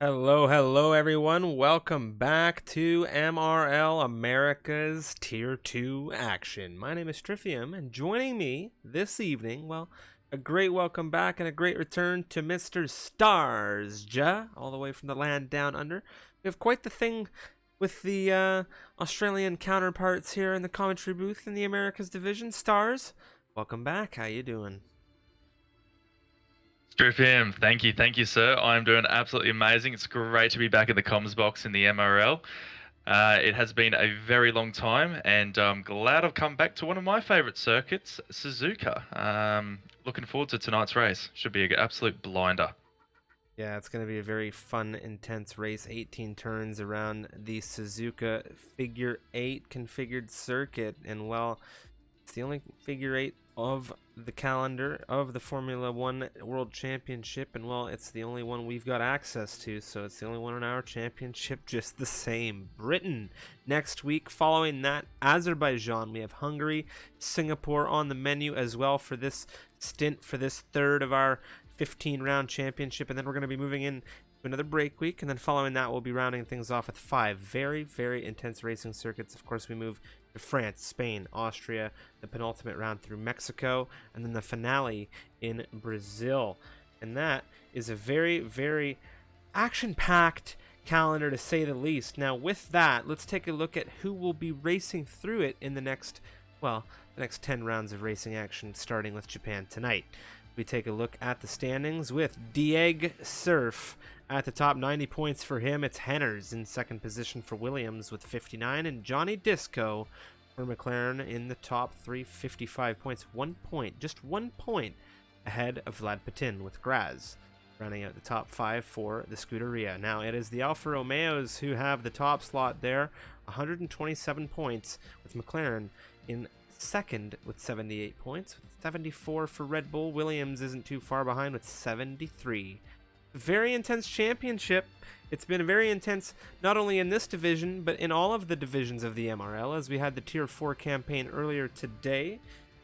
Hello everyone. Welcome back to MRL America's Tier 2 Action. My name is Triffium, and joining me this evening, well, a great welcome back and a great return to Mr. Starsja, all the way from the land down under. We have quite the thing with the Australian counterparts here in the commentary booth in the Americas division. Stars, welcome back. How you doing? Strip him. Thank you, sir. I'm doing absolutely amazing. It's great to be back in the comms box in the MRL. It has been a very long time, and I'm glad I've come back to one of my favorite circuits, Suzuka. Looking forward to tonight's race. Should be an absolute blinder. Yeah, it's going to be a very fun, intense race. 18 turns around the Suzuka Figure 8 configured circuit. And, well, it's the only Figure 8 of the calendar of the Formula 1 World Championship. And, well, it's the only one we've got access to. So it's the only one in our championship just the same. Britain next week. Following that, Azerbaijan. We have Hungary, Singapore on the menu as well for this stint, for this third of our 15-round championship, and then we're going to be moving in to another break week, and then following that we'll be rounding things off with 5 very intense racing circuits. Of course, we move to France, Spain, Austria, the penultimate round through Mexico, and then the finale in Brazil. And that is a very action-packed calendar, to say the least. Now, with that, let's take a look at who will be racing through it in the next 10 rounds of racing action, starting with Japan tonight. We take a look at the standings with Dieg Surf at the top, 90 points for him. It's Henners in second position for Williams with 59, and Johnny Disco for McLaren in the top 3, 55 points. 1 point, just 1 point ahead of Vlad Patin with Graz rounding out the top 5 for the Scuderia. Now it is the Alfa Romeos who have the top slot there, 127 points, with McLaren in second with 78 points, with 74 for Red Bull. Williams isn't too far behind with 73. Very intense championship. It's been very intense not only in this division, but in all of the divisions of the MRL, as we had the Tier 4 campaign earlier today.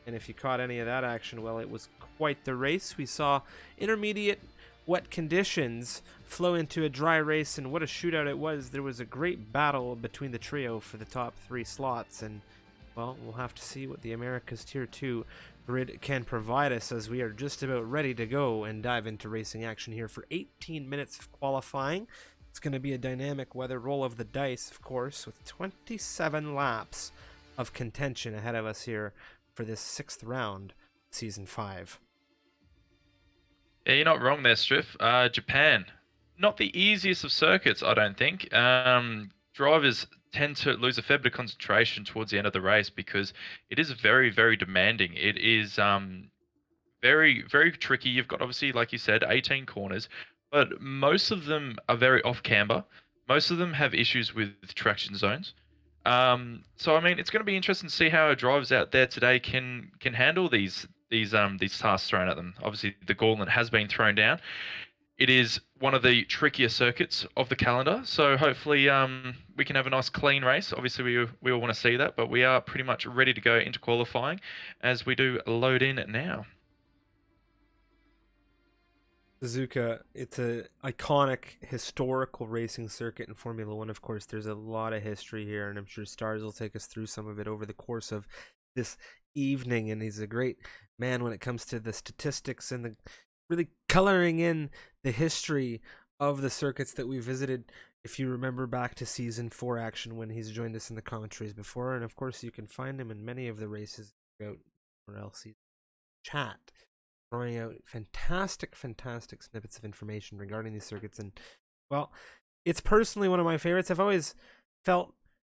And if you caught any of that action, well, it was quite the race. We saw intermediate wet conditions flow into a dry race, and what a shootout it was. There was a great battle between the trio for the top 3 slots, and well, we'll have to see what the Americas Tier 2 grid can provide us, as we are just about ready to go and dive into racing action here for 18 minutes of qualifying. It's going to be a dynamic weather roll of the dice, of course, with 27 laps of contention ahead of us here for this 6th round, Season 5. Yeah, you're not wrong there, Striff. Japan, not the easiest of circuits, I don't think. Drivers tend to lose a fair bit of concentration towards the end of the race because it is very demanding. It is very tricky. You've got, obviously, like you said, 18 corners, but most of them are very off camber. Most of them have issues with traction zones. So I mean, it's going to be interesting to see how our drivers out there today can handle these tasks thrown at them. Obviously, the gauntlet has been thrown down. It is one of the trickier circuits of the calendar, so hopefully we can have a nice clean race. Obviously, we all want to see that, but we are pretty much ready to go into qualifying as we do load in now. Suzuka, it's a iconic historical racing circuit in Formula One. Of course, there's a lot of history here, and I'm sure Stars will take us through some of it over the course of this evening. And he's a great man when it comes to the statistics and the really coloring in the history of the circuits that we visited. If you remember back to Season 4 action when he's joined us in the commentaries before, and of course you can find him in many of the races throughout MRL season chat, throwing out fantastic snippets of information regarding these circuits. And, well, it's personally one of my favorites. I've always felt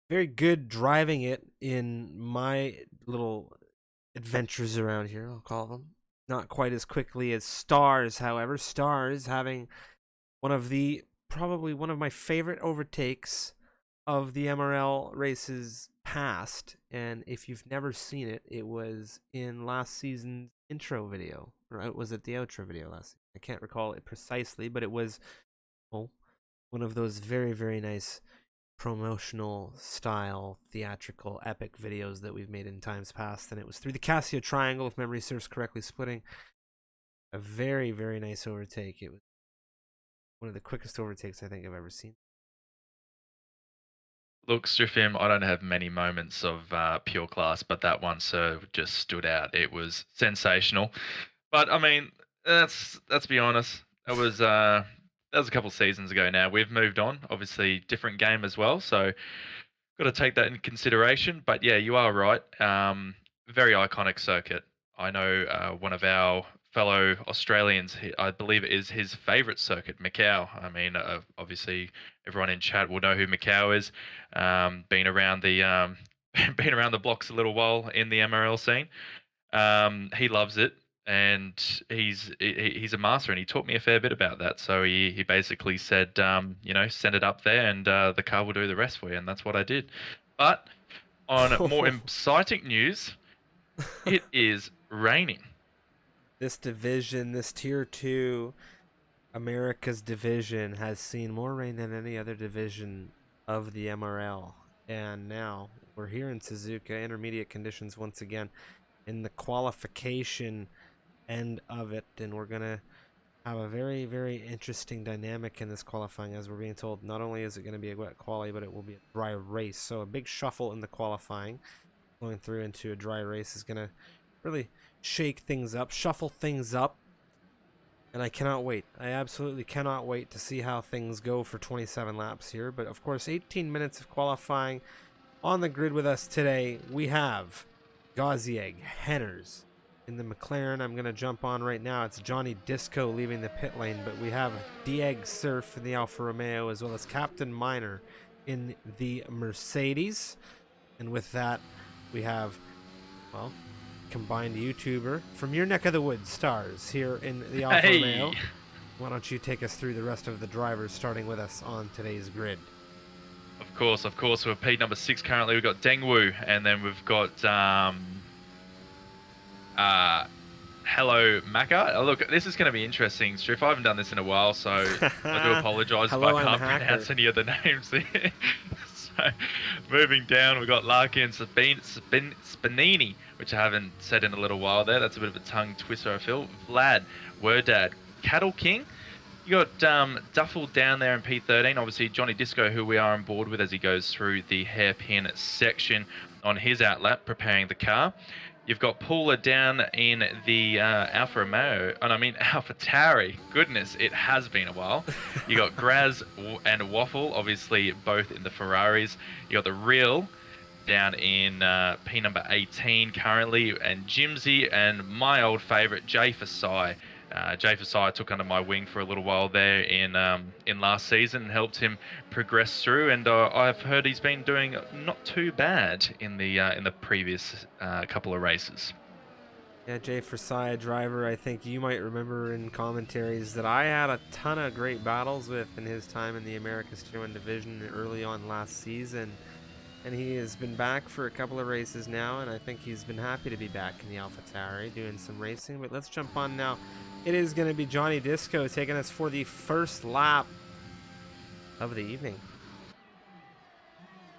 very good driving it in my little adventures around here, I'll call them. Not quite as quickly as Stars, however. Stars having probably one of my favorite overtakes of the MRL races past. And if you've never seen it, it was in last season's intro video, or was it the outro video last season? I can't recall it precisely, but it was one of those very nice promotional style theatrical epic videos that we've made in times past, and it was through the Casio Triangle, if memory serves correctly, splitting a very nice overtake. It was one of the quickest overtakes I think I've ever seen. Look, Striffim, I don't have many moments of pure class, but that one, sir, just stood out. It was sensational. But I mean, let's be honest. That was a couple seasons ago now. We've moved on. Obviously, different game as well. So got to take that into consideration. But yeah, you are right. Very iconic circuit. I know one of our fellow Australians, I believe it is his favourite circuit, Macau. I mean, obviously everyone in chat will know who Macau is. Been around the been around the blocks a little while in the MRL scene. He loves it, and he's a master, and he taught me a fair bit about that. So he basically said, send it up there, and the car will do the rest for you, and that's what I did. But on more exciting news, it is raining. This division, this Tier 2, America's division, has seen more rain than any other division of the MRL. And now we're here in Suzuka, intermediate conditions once again, in the qualification end of it. And we're going to have a very, very interesting dynamic in this qualifying, as we're being told not only is it going to be a wet quali, but it will be a dry race. So a big shuffle in the qualifying, going through into a dry race, is going to really shake things up, shuffle things up, and I cannot wait. I absolutely cannot wait to see how things go for 27 laps here. But of course, 18 minutes of qualifying. On the grid with us today, we have Gazieg, Henners in the McLaren. I'm going to jump on right now. It's Johnny Disco leaving the pit lane, but we have Dieg Surf in the Alfa Romeo, as well as Captain Minor in the Mercedes. And with that, we have, well, combined YouTuber from your neck of the woods, Stars, here in the Alfa Romeo. Why don't you take us through the rest of the drivers, starting with us on today's grid? Of course. We're P number 6 currently. We've got Dengwu, and then we've got Hello Macca. Look, this is going to be interesting, Striff. I haven't done this in a while, so I do apologise if I can't pronounce any of the names there. So, moving down, we've got Larkin Spinini, which I haven't said in a little while there. That's a bit of a tongue twister, I feel. Vlad, Wordad, Cattle King. You got Duffel down there in P13. Obviously, Johnny Disco, who we are on board with as he goes through the hairpin section on his outlap, preparing the car. You've got Paula down in the Alfa Romeo, and I mean Alpha Tauri. Goodness, it has been a while. You got Graz and Waffle, obviously both in the Ferraris. You got the Real down in P number 18 currently, and Jimsy and my old favourite Jay Fasai. Jay Fasai took under my wing for a little while there in last season and helped him progress through, and I've heard he's been doing not too bad in the previous couple of races. Yeah, Jay Fasai, a driver I think you might remember in commentaries that I had a ton of great battles with in his time in the America's Tier 1 division early on last season. And he has been back for a couple of races now, and I think he's been happy to be back in the Alpha Tauri doing some racing. But let's jump on now. It is going to be Johnny Disco taking us for the first lap of the evening.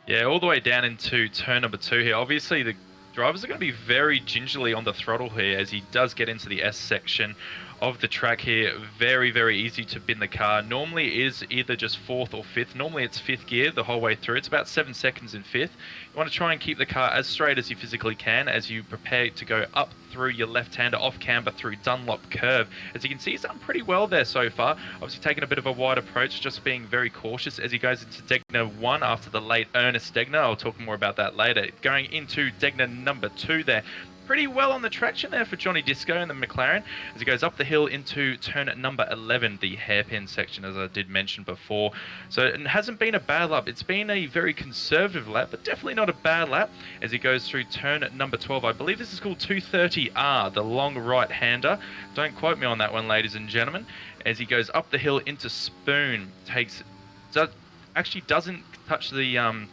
Yeah, all the way down into turn number 2 here. Obviously, the drivers are going to be very gingerly on the throttle here as he does get into the S section of the track here. Very, very easy to bin the car. Normally it is either just 4th or 5th. Normally it's 5th gear the whole way through. It's about 7 seconds in 5th. You want to try and keep the car as straight as you physically can as you prepare to go up through your left-hander off camber through Dunlop curve. As you can see, he's done pretty well there so far. Obviously taking a bit of a wide approach, just being very cautious as he goes into Degner 1 after the late Ernest Degner. I'll talk more about that later. Going into Degner number 2 there. Pretty well on the traction there for Johnny Disco and the McLaren as he goes up the hill into turn number 11, the hairpin section, as I did mention before. So it hasn't been a bad lap. It's been a very conservative lap, but definitely not a bad lap as he goes through turn number 12. I believe this is called 230R, the long right-hander. Don't quote me on that one, ladies and gentlemen. As he goes up the hill into Spoon, actually doesn't touch the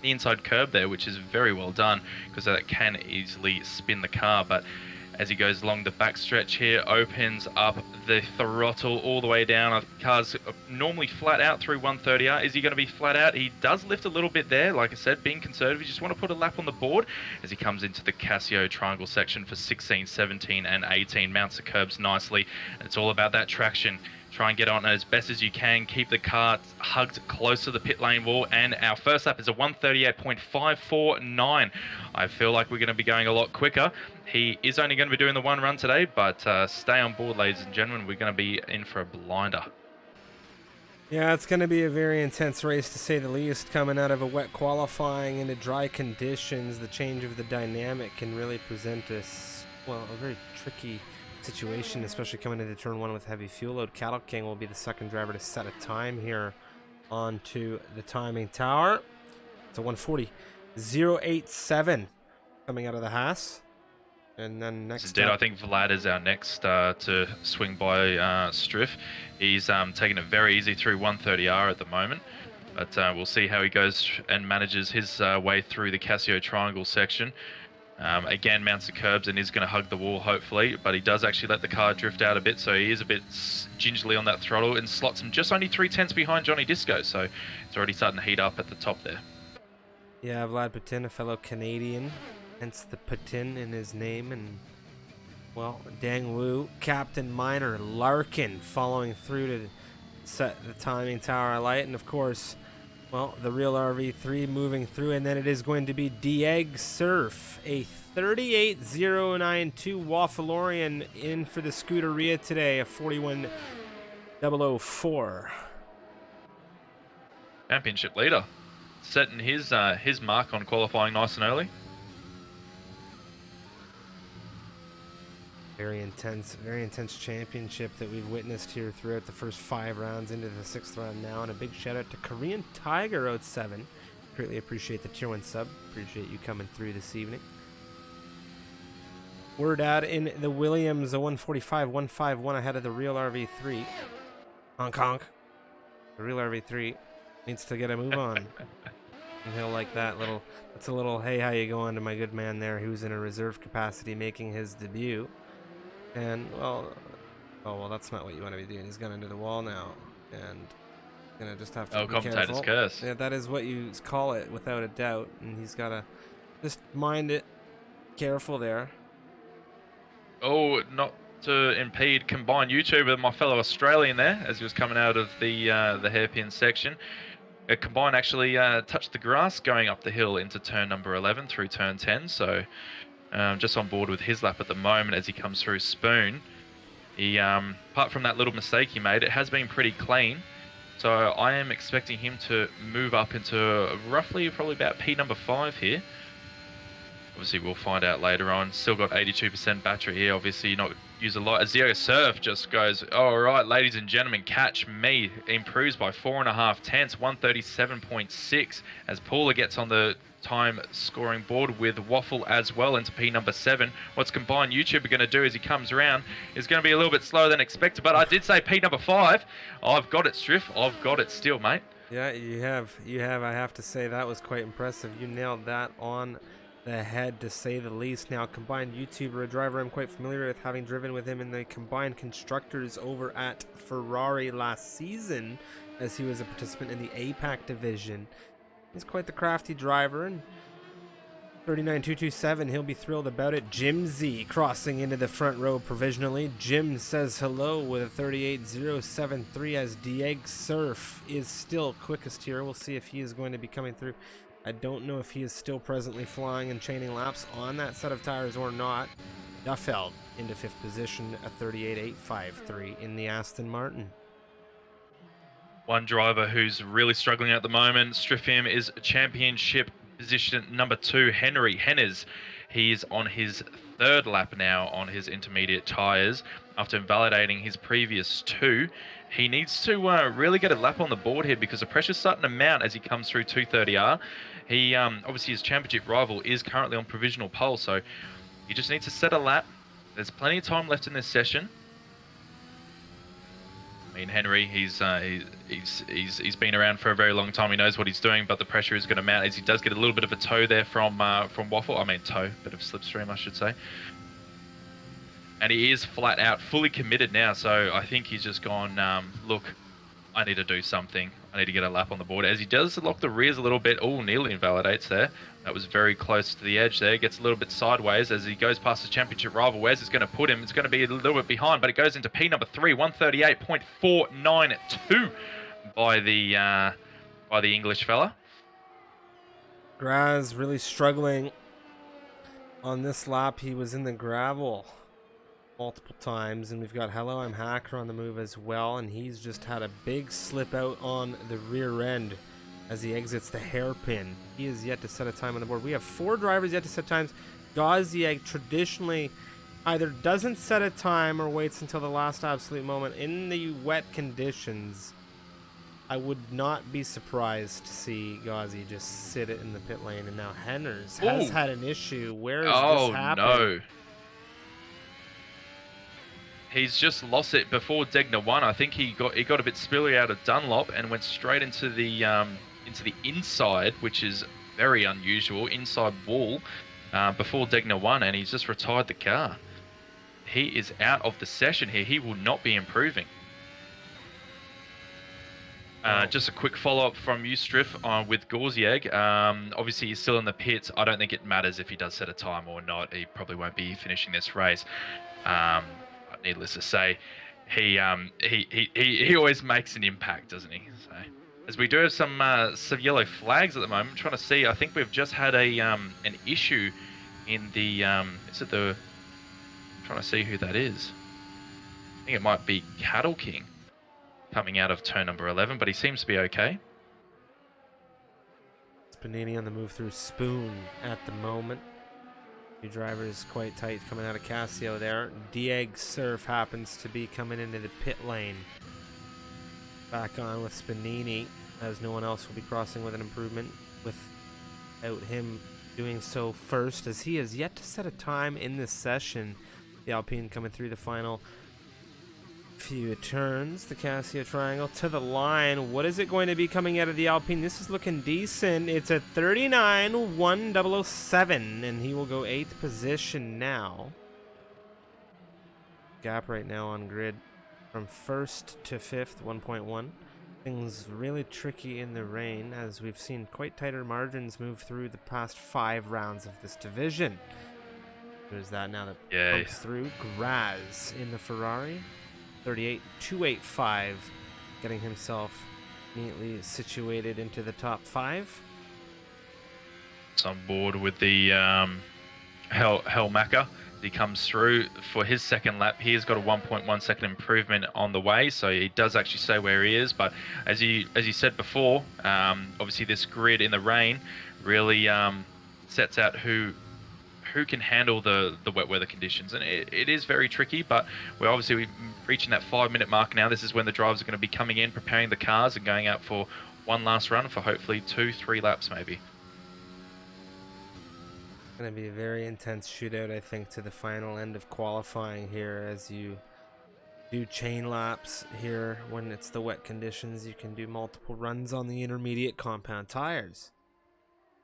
inside curb there, which is very well done because that can easily spin the car. But as he goes along the backstretch here, opens up the throttle all the way down. The car's normally flat out through 130R. Is he going to be flat out? He does lift a little bit there. Like I said, being conservative, you just want to put a lap on the board as he comes into the Casio triangle section for 16, 17 and 18. Mounts the curbs nicely, and it's all about that traction. Try and get on as best as you can. Keep the car hugged close to the pit lane wall. And our first lap is a 1:38.549. I feel like we're going to be going a lot quicker. He is only going to be doing the one run today, but stay on board, ladies and gentlemen. We're going to be in for a blinder. Yeah, it's going to be a very intense race, to say the least. Coming out of a wet qualifying into dry conditions, the change of the dynamic can really present us, well, a very tricky situation, especially coming into turn 1 with heavy fuel load. Cattle King will be the second driver to set a time here onto the timing tower. It's a 1:40.087 coming out of the Haas. And then next Indeed, I think Vlad is our next to swing by Striff. He's taking it very easy through 130R at the moment. But we'll see how he goes and manages his way through the Casio Triangle section. Again, mounts the curbs and is going to hug the wall, hopefully. But he does actually let the car drift out a bit, so he is a bit gingerly on that throttle and slots him just only 3/10 behind Johnny Disco. So it's already starting to heat up at the top there. Yeah, Vlad Putin, a fellow Canadian, hence the Putin in his name. And, well, Dang Wu, Captain Minor, Larkin following through to set the timing tower alight. And, of course, well, the real RV3 moving through. And then it is going to be Dieg Surf, a 38.092 Waffleorian in for the Scuderia today, a 41.004. Championship leader, setting his mark on qualifying nice and early. Very intense championship that we've witnessed here throughout the first 5 rounds into the 6th round now. And a big shout out to Korean Tiger 07. Greatly appreciate the tier 1 sub. Appreciate you coming through this evening. Word out in the Williams, a 1:45.151 ahead of the real RV3. Honk honk. The real RV3 needs to get a move on. And he'll like that little, that's a little, hey, how you going to my good man there, who's in a reserve capacity making his debut. And, well, oh, well, that's not what you want to be doing. He's gone into the wall now. And gonna just have to be commentator's careful. curse. Yeah, that is what you call it, without a doubt. And he's got to just mind it. Careful there. Oh, not to impede combined YouTuber, my fellow Australian there, as he was coming out of the hairpin section. Combine actually touched the grass going up the hill into turn number 11 through turn 10. So just on board with his lap at the moment as he comes through Spoon. He, apart from that little mistake he made, it has been pretty clean. So I am expecting him to move up into roughly probably about P number 5 here. Obviously, we'll find out later on. Still got 82% battery here. Obviously, not use a lot. Azio Surf just goes, all right, ladies and gentlemen, catch me. Improves by 4.5 137.6 as Paula gets on the time scoring board with Waffle as well into P number 7. What's combined YouTuber going to do as he comes around is going to be a little bit slower than expected, but I did say P number 5. I've got it, Striff. I've got it still, mate. Yeah, you have. I have to say that was quite impressive. You nailed that on the head, to say the least. Now, combined YouTuber, a driver I'm quite familiar with, having driven with him in the combined constructors over at Ferrari last season, as he was a participant in the APAC division. He's quite the crafty driver, and 39.227, he'll be thrilled about it. Jim Z crossing into the front row provisionally. Jim says hello with a 38.073 as Dieg Surf is still quickest here. We'll see if he is going to be coming through. I don't know if he is still presently flying and chaining laps on that set of tires or not. Duffeld into 5th position, a 38.853 in the Aston Martin. One driver who's really struggling at the moment, Striffim, is championship position number 2, Henry Henners. He's on his 3rd lap now on his intermediate tires after invalidating his previous 2. He needs to really get a lap on the board here because the pressure's starting to mount as he comes through 230R. He obviously, his championship rival is currently on provisional pole, so he just needs to set a lap. There's plenty of time left in this session. I mean, Henry, he's been around for a very long time. He knows what he's doing, but the pressure is going to mount as he does get a little bit of a tow there from Waffle. I mean, bit of slipstream, I should say. And he is flat out fully committed now, so I think he's just gone, look, I need to do something. I need to get a lap on the board. As he does lock the rears a little bit. Oh, nearly invalidates there. That was very close to the edge there. Gets a little bit sideways as he goes past his championship rival. Where's it's going to put him? It's going to be a little bit behind, but it goes into P number 3, 138.492 by the English fella. Graz really struggling on this lap. He was in the gravel multiple times, and we've got Hello I'm Hacker on the move as well, and he's just had a big slip out on the rear end as he exits the hairpin. He is yet to set a time on the board. We have 4 drivers yet to set times. Gauziag traditionally either doesn't set a time or waits until the last absolute moment. In the wet conditions, I would not be surprised to see Gauzy just sit it in the pit lane. And now Henners has had an issue. Where is this happening? No. He's just lost it before Degner won. I think he got a bit spilly out of Dunlop and went straight into the inside, which is very unusual, inside wall before Degner won, and he's just retired the car. He is out of the session here. He will not be improving. Just a quick follow-up from you, Striff, with Gauziag. Obviously, he's still in the pits. I don't think it matters if he does set a time or not. He probably won't be finishing this race. Needless to say, he always makes an impact, doesn't he? So, as we do have some yellow flags at the moment, I'm trying to see. I think we've just had an issue in the. Is it the? I'm trying to see who that is. I think it might be Cattle King coming out of turn number 11, but he seems to be okay. Spanini on the move through Spoon at the moment. Two drivers quite tight coming out of Casio there. Dieg Surf happens to be coming into the pit lane. Back on with Spanini, as no one else will be crossing with an improvement without him doing so first, as he has yet to set a time in this session. The Alpine coming through the final few turns. The Casio triangle to the line. What is it going to be coming out of the Alpine? This is looking decent. It's a 39.1007, and he will go 8th position now. Gap right now on grid from 1st to 5th, 1.1. Things really tricky in the rain, as we've seen quite tighter margins move through the past 5 rounds of this division. There's that now that pumps through. Graz in the Ferrari. 38.285, getting himself neatly situated into the top 5. It's on board with the Helmacker. He comes through for his second lap. He has got a 1.1 second improvement on the way, so he does actually say where he is. But as you said before, obviously this grid in the rain really sets out who can handle the wet weather conditions, and it is very tricky. But we're obviously reaching that 5-minute mark now. This is when the drivers are going to be coming in, preparing the cars, and going out for one last run for hopefully 2-3 laps maybe. Going to be a very intense shootout, I think, to the final end of qualifying here. As you do chain laps here, when it's the wet conditions, you can do multiple runs on the intermediate compound tires.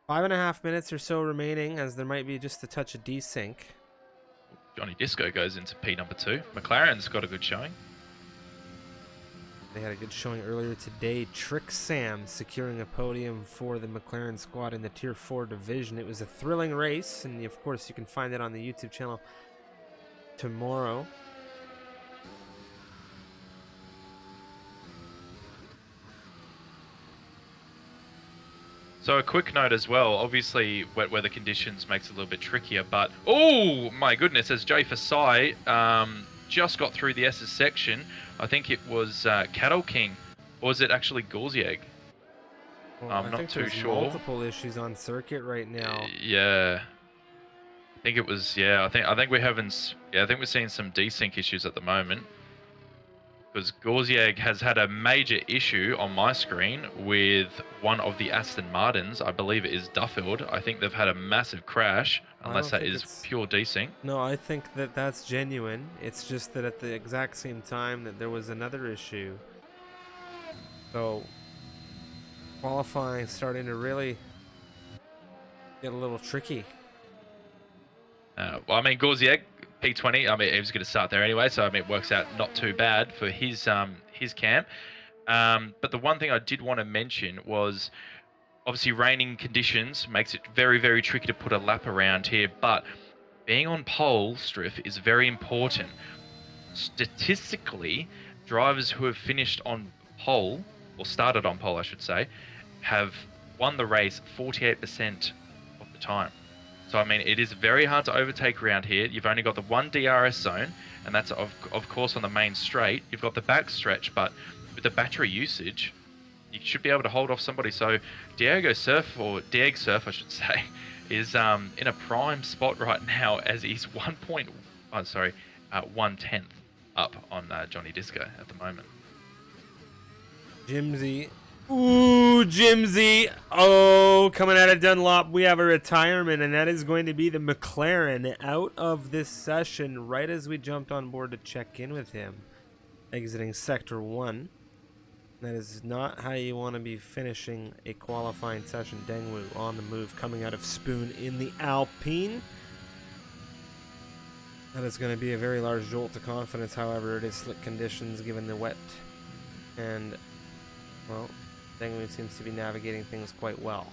5.5 minutes or so remaining, as there might be just a touch of desync. Johnny Disco goes into P number 2. McLaren's got a good showing. They had a good showing earlier today. Trick Sam securing a podium for the McLaren squad in the Tier 4 division. It was a thrilling race, and of course you can find it on the YouTube channel tomorrow. So a quick note as well, obviously wet weather conditions makes it a little bit trickier, but oh my goodness, as Jay Fasai just got through the S's section, I think it was Cattle King, or was it actually Gauziag? Well, I'm not too sure. Multiple issues on circuit right now. Yeah, I think it was. Yeah, I think we're having. Yeah, I think we're seeing some desync issues at the moment. Because Gauziag has had a major issue on my screen with one of the Aston Martins. I believe it is Duffield. I think they've had a massive crash, unless that is pure desync. No, I think that that's genuine. It's just that at the exact same time that there was another issue. So, qualifying starting to really get a little tricky. Well, I mean, Gauziag, P20, I mean, he was going to start there anyway, so I mean, it works out not too bad for his camp. But the one thing I did want to mention was Obviously, raining conditions makes it very, very tricky to put a lap around here, but being on pole, Striff, is very important. Statistically, drivers who have finished on pole, or started on pole, I should say, have won the race 48% of the time. So, I mean, it is very hard to overtake around here. You've only got the one DRS zone, and that's, of course, on the main straight. You've got the back stretch, but with the battery usage, you should be able to hold off somebody. So Diego Surf, or Dieg Surf, I should say, is in a prime spot right now as he's 1/10 up on Johnny Disco at the moment. Jimsy. Ooh, Jimsy. Oh, coming out of Dunlop, we have a retirement, and that is going to be the McLaren out of this session right as we jumped on board to check in with him. Exiting Sector 1. That is not how you want to be finishing a qualifying session. Dengwu on the move, coming out of Spoon in the Alpine. That is going to be a very large jolt to confidence. However, it is slick conditions given the wet. And, well, Dengwu seems to be navigating things quite well.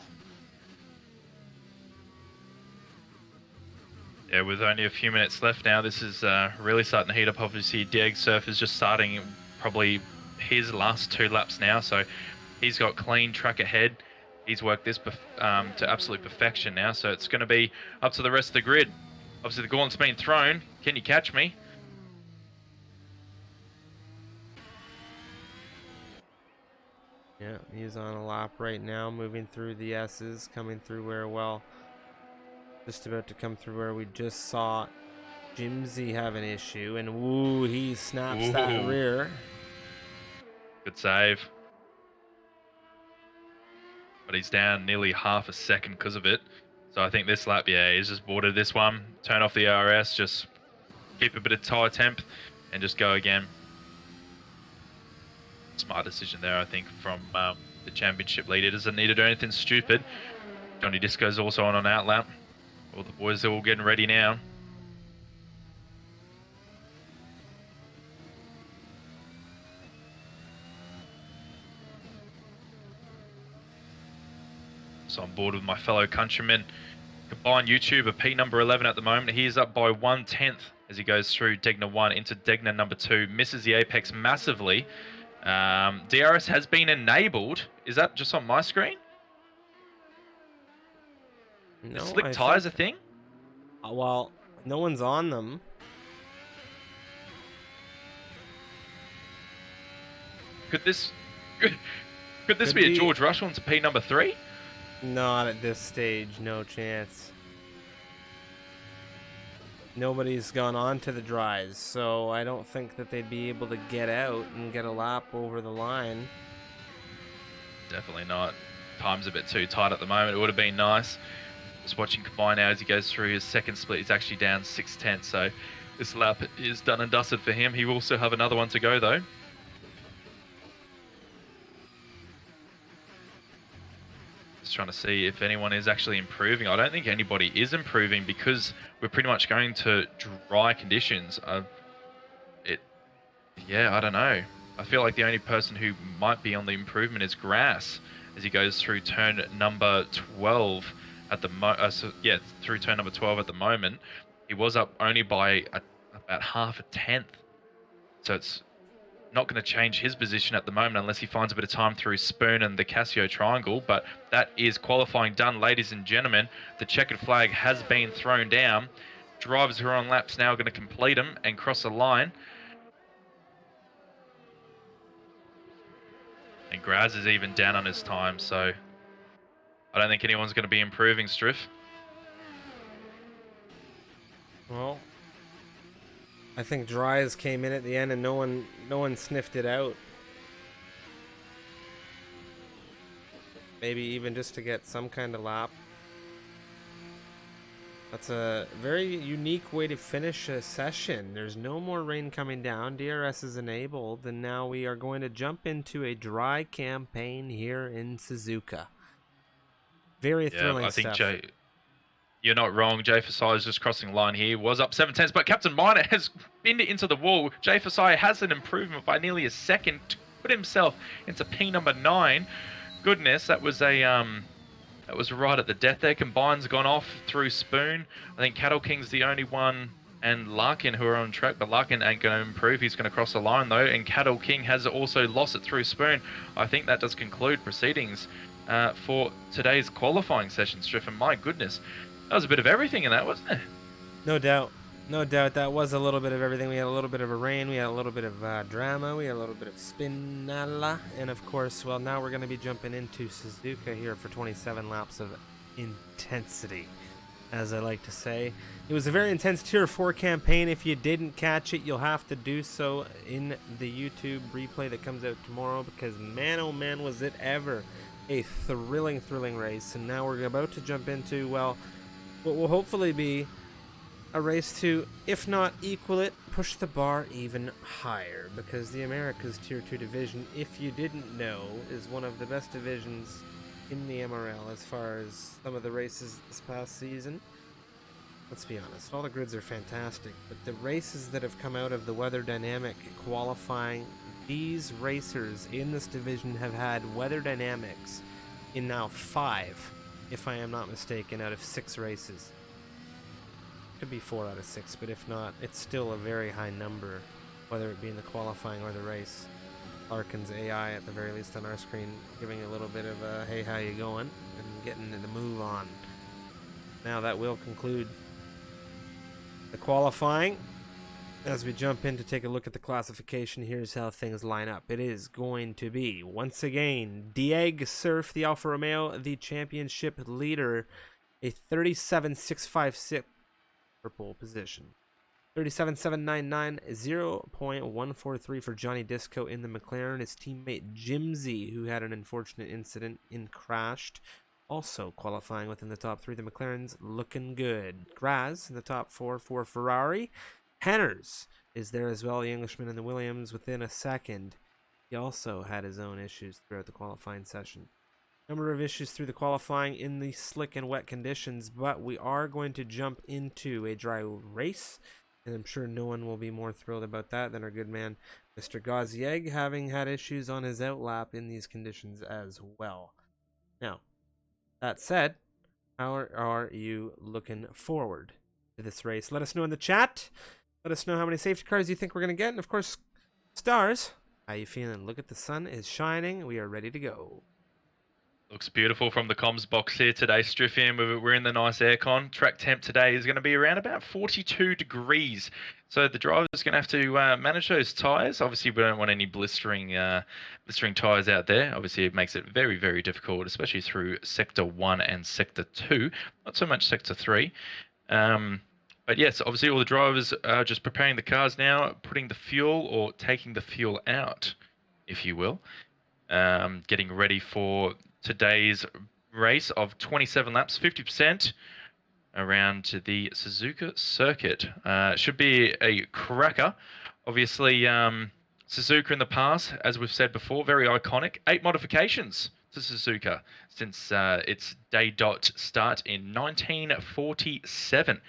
Yeah, with only a few minutes left now, this is really starting to heat up. Obviously, Dieg Surf is just starting probably his last 2 laps now, so he's got clean track ahead. He's worked this to absolute perfection now, so it's going to be up to the rest of the grid. Obviously, the gauntlet's been thrown. Can you catch me? Yeah, he's on a lap right now, moving through the S's, coming through where, well, just about to come through where we just saw Jimsy have an issue, and woo, he snaps that rear. Good save. But he's down nearly half a second because of it. So I think this lap, yeah, he's just boarded this one. Turn off the RS, just keep a bit of tyre temp, and just go again. Smart decision there, I think, from the championship lead. It doesn't need to do anything stupid. Johnny Disco's also on an out lap. All the boys are all getting ready now. So I'm board with my fellow countrymen. Combined YouTuber P number 11 at the moment. He is up by 1/10 as he goes through Degner 1 into Degner number 2. Misses the apex massively. DRS has been enabled. Is that just on my screen? No, Is slick tires a thing? Well, no one's on them. Could this be a George Russell into P number 3? Not at this stage, no chance. Nobody's gone on to the dries, so I don't think that they'd be able to get out and get a lap over the line. Definitely not. Time's a bit too tight at the moment. It would have been nice. Just watching Combine now as he goes through his second split. He's actually down 6/10, so this lap is done and dusted for him. He will still have another one to go, though. Just trying to see if anyone is actually improving. I don't think anybody is improving because we're pretty much going to dry conditions. Yeah, I don't know. I feel like the only person who might be on the improvement is Grass as he goes through turn number 12 at the through turn number 12 at the moment. He was up only by about half a tenth, so it's not going to change his position at the moment unless he finds a bit of time through Spoon and the Casio triangle. But that is qualifying done, ladies and gentlemen. The checkered flag has been thrown down. Drivers who are on laps now are going to complete them and cross the line. And Graz is even down on his time, so I don't think anyone's going to be improving, Striff. Well, I think dries came in at the end and no one sniffed it out. Maybe even just to get some kind of lap. That's a very unique way to finish a session. There's no more rain coming down. DRS is enabled, and now we are going to jump into a dry campaign here in Suzuka. Very thrilling stuff. I think Jay, you're not wrong. Jay Fasai is just crossing the line here. Was up 7/10, but Captain Miner has pinned it into the wall. Jay Fasai has an improvement by nearly a second to put himself into P number 9. Goodness, that was a That was right at the death there. Combine's gone off through Spoon. I think Cattle King's the only one, and Larkin who are on track, but Larkin ain't going to improve. He's going to cross the line though, and Cattle King has also lost it through Spoon. I think that does conclude proceedings for today's qualifying session, Striff. And my goodness, that was a bit of everything in that, wasn't it? No doubt. No doubt that was a little bit of everything. We had a little bit of a rain, we had a little bit of drama, we had a little bit of spinala, and of course, well, now we're going to be jumping into Suzuka here for 27 laps of intensity, as I like to say. It was a very intense Tier 4 campaign. If you didn't catch it, you'll have to do so in the YouTube replay that comes out tomorrow, because man, oh man, was it ever a thrilling race. And now we're about to jump into, well, what will hopefully be a race to, if not equal it, push the bar even higher, because the Americas Tier 2 division, if you didn't know, is one of the best divisions in the MRL as far as some of the races this past season. Let's be honest, all the grids are fantastic, but the races that have come out of the weather dynamic qualifying, these racers in this division have had weather dynamics in now 5, if I am not mistaken, out of 6 races. Could be 4 out of 6, but if not, it's still a very high number, whether it be in the qualifying or the race. Larkin's AI, at the very least on our screen, giving a little bit of a hey, how you going, and getting the move on. Now that will conclude the qualifying. As we jump in to take a look at the classification, here's how things line up. It is going to be, once again, Diego Surf, the Alfa Romeo, the championship leader, a 37.656 for pole position. 37.799, 0.143 for Johnny Disco in the McLaren. His teammate Jimsy, who had an unfortunate incident and crashed, also qualifying within the top 3. The McLaren's looking good. Graz in the top 4 for Ferrari. Henners is there as well, the Englishman in the Williams within a second. He also had his own issues throughout the qualifying session. Number of issues through the qualifying in the slick and wet conditions, but we are going to jump into a dry race, and I'm sure no one will be more thrilled about that than our good man Mr. Gazieg, having had issues on his outlap in these conditions as well. Now, that said, how are you looking forward to this race? Let us know in the chat. Let us know how many safety cars you think we're going to get, and of course, stars, how you feeling? Look at the sun is shining. We are ready to go. Looks beautiful from the comms box here today, Striffian. We're in the nice aircon. Track temp today is going to be around about 42 degrees. So the driver's going to have to manage those tyres. Obviously, we don't want any blistering tyres out there. Obviously, it makes it very, very difficult, especially through Sector 1 and Sector 2. Not so much Sector 3. But yes, obviously all the drivers are just preparing the cars now, putting the fuel or taking the fuel out, if you will. Getting ready for today's race of 27 laps, 50% around the Suzuka circuit. Should be a cracker. Obviously, Suzuka in the past, as we've said before, very iconic. 8 modifications to Suzuka since its day dot start in 1947.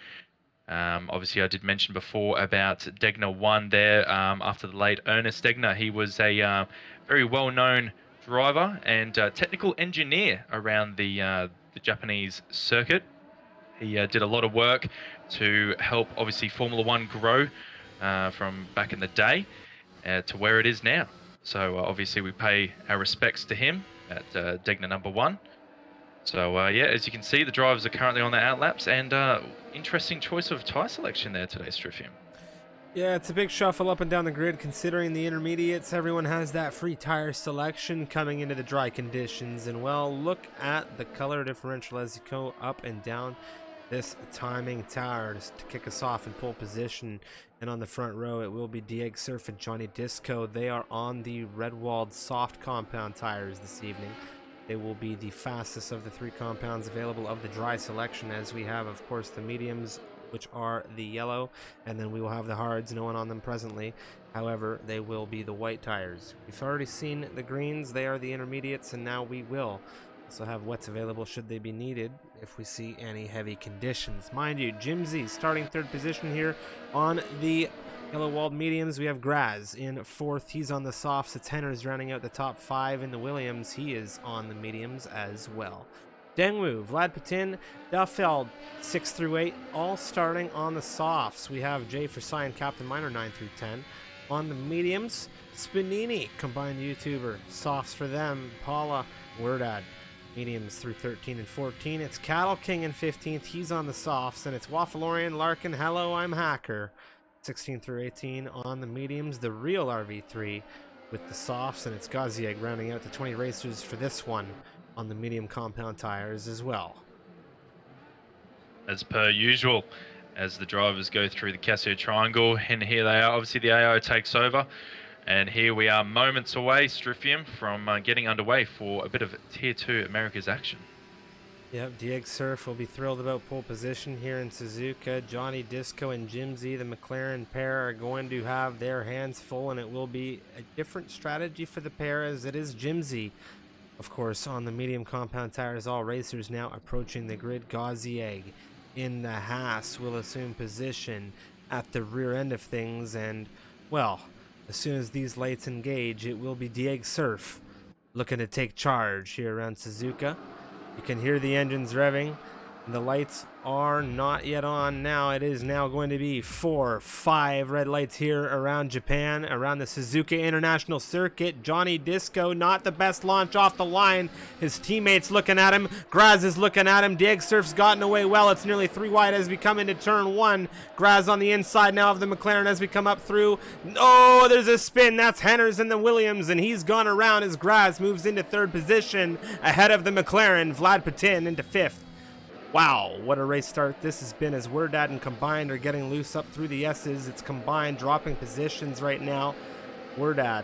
Obviously, I did mention before about Degner 1 there after the late Ernest Degner. He was a very well-known driver and technical engineer around the Japanese circuit. He did a lot of work to help, obviously, Formula 1 grow from back in the day to where it is now. So, obviously, we pay our respects to him at Degner number 1. So, yeah, as you can see, the drivers are currently on their outlaps, and interesting choice of tyre selection there today, Striffium. Yeah, it's a big shuffle up and down the grid considering the intermediates. Everyone has that free tire selection coming into the dry conditions. And, well, look at the color differential as you go up and down this timing tower to kick us off in pole position. And on the front row, it will be Diego Surf and Johnny Disco. They are on the Redwald soft compound tires this evening. They will be the fastest of the 3 compounds available of the dry selection, as we have, of course, the mediums, which are the yellow, and then we will have the hards, no one on them presently. However, they will be the white tires. We've already seen the greens, they are the intermediates, and now we will also have wets available should they be needed if we see any heavy conditions. Mind you, Jimsy starting 3rd position here on the yellow-walled mediums. We have Graz in 4th. He's on the softs. It's Henners rounding out the top 5 in the Williams. He is on the mediums as well. Dengwu, Vlad Putin, Duffeld, 6 through 8, all starting on the softs. We have Jay Forsyth and Captain Minor, 9 through 10. On the mediums, Spinini, combined YouTuber, softs for them, Paula, Wordad, mediums through 13 and 14. It's Cattle King in 15th, he's on the softs, and it's Waffleorian, Larkin, Hello, I'm Hacker, 16 through 18. On the mediums, the real RV3 with the softs, and it's Gazieg rounding out the 20 racers for this one on the medium compound tires as well. As per usual, as the drivers go through the Casio Triangle, and here they are. Obviously, the AO takes over, and here we are moments away, Stryfium, from getting underway for a bit of Tier 2 America's action. Yep, Dieg Surf will be thrilled about pole position here in Suzuka. Johnny Disco and Jimsy, the McLaren pair, are going to have their hands full, and it will be a different strategy for the pair, as it is Jimsy, of course, on the medium compound tires. All racers now approaching the grid. Gazieg in the Haas will assume position at the rear end of things, and, well, as soon as these lights engage, it will be Dieg Surf looking to take charge here around Suzuka. You can hear the engines revving. The lights are not yet on now. It is now going to be 4, 5 red lights here around Japan, around the Suzuka International Circuit. Johnny Disco, not the best launch off the line. His teammates looking at him. Graz is looking at him. Dieg Surf's gotten away well. It's nearly 3 wide as we come into turn 1. Graz on the inside now of the McLaren as we come up through. Oh, there's a spin. That's Henners in the Williams, and he's gone around as Graz moves into 3rd position ahead of the McLaren. Vlad Putin into 5th. Wow, what a race start this has been, as Wordad and Combined are getting loose up through the S's. It's Combined dropping positions right now. Wordad,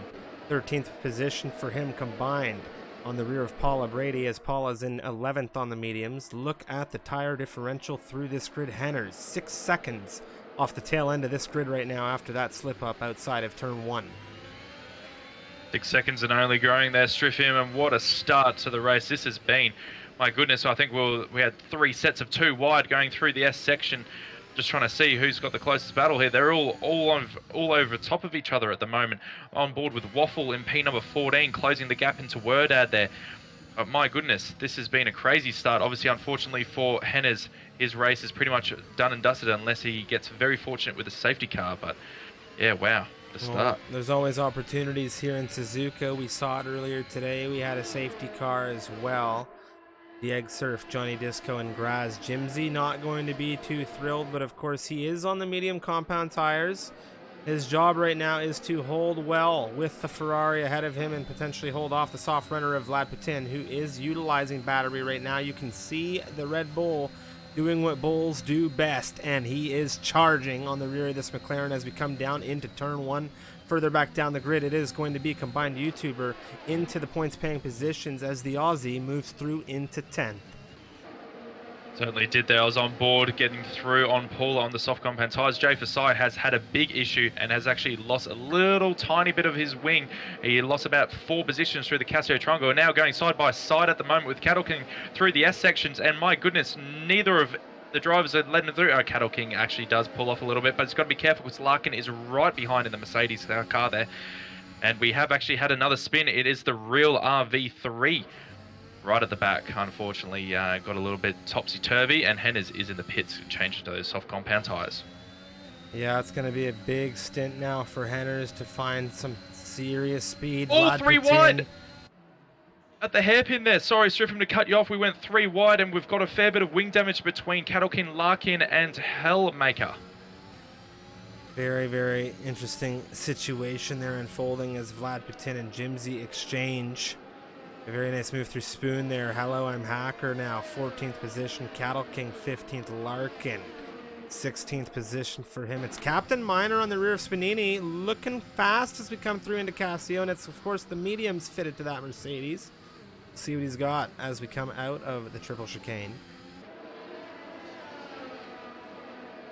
13th position for him combined on the rear of Paula Brady, as Paula's in 11th on the mediums. Look at the tire differential through this grid. Henners, 6 seconds off the tail end of this grid right now after that slip up outside of turn 1. 6 seconds and only growing there, Stryfium, and what a start to the race this has been. My goodness, I think we had 3 sets of 2 wide going through the S section, just trying to see who's got the closest battle here. They're all over top of each other at the moment. On board with Waffle in P number 14, closing the gap into Wordad there. But my goodness, this has been a crazy start. Obviously, unfortunately for Henners, his race is pretty much done and dusted unless he gets very fortunate with a safety car. But yeah, wow. The start. Well, there's always opportunities here in Suzuka. We saw it earlier today. We had a safety car as well. Dieg Surf, Johnny Disco, and Graz. Jimsy not going to be too thrilled, but of course he is on the medium compound tires. His job right now is to hold well with the Ferrari ahead of him and potentially hold off the soft runner of Vlad Putin, who is utilizing battery right now. You can see the Red Bull doing what Bulls do best, and he is charging on the rear of this McLaren as we come down into turn 1. Further back down the grid, it is going to be Combined YouTuber into the points paying positions as the Aussie moves through into 10th. Certainly did there. I was on board getting through on Paula on the soft compound tires. Jay Fasai has had a big issue and has actually lost a little tiny bit of his wing. He lost about 4 positions through the Casio Triangle. Now going side by side at the moment with Cattle King through the S sections. And my goodness, neither of the drivers are letting it through. Cattle King actually does pull off a little bit, but it's got to be careful because Larkin is right behind in the Mercedes car there. And we have actually had another spin. It is the real RV3 right at the back. Unfortunately, got a little bit topsy-turvy, and Henners is in the pits changing to those soft compound tires. Yeah, it's going to be a big stint now for Henners to find some serious speed. All Vlad 3 Putin. wide! At the hairpin there. Sorry, Stryfium, to cut you off. We went 3 wide, and we've got a fair bit of wing damage between Cattlekin, Larkin, and Hellmaker. Very, very interesting situation there unfolding as Vlad Putin and Jimsy exchange. A very nice move through Spoon there. Hello, I'm Hacker now. 14th position. Cattle King, 15th. Larkin, 16th position for him. It's Captain Minor on the rear of Spinini, looking fast as we come through into Casio, and it's, of course, the mediums fitted to that Mercedes. See what he's got as we come out of the triple chicane.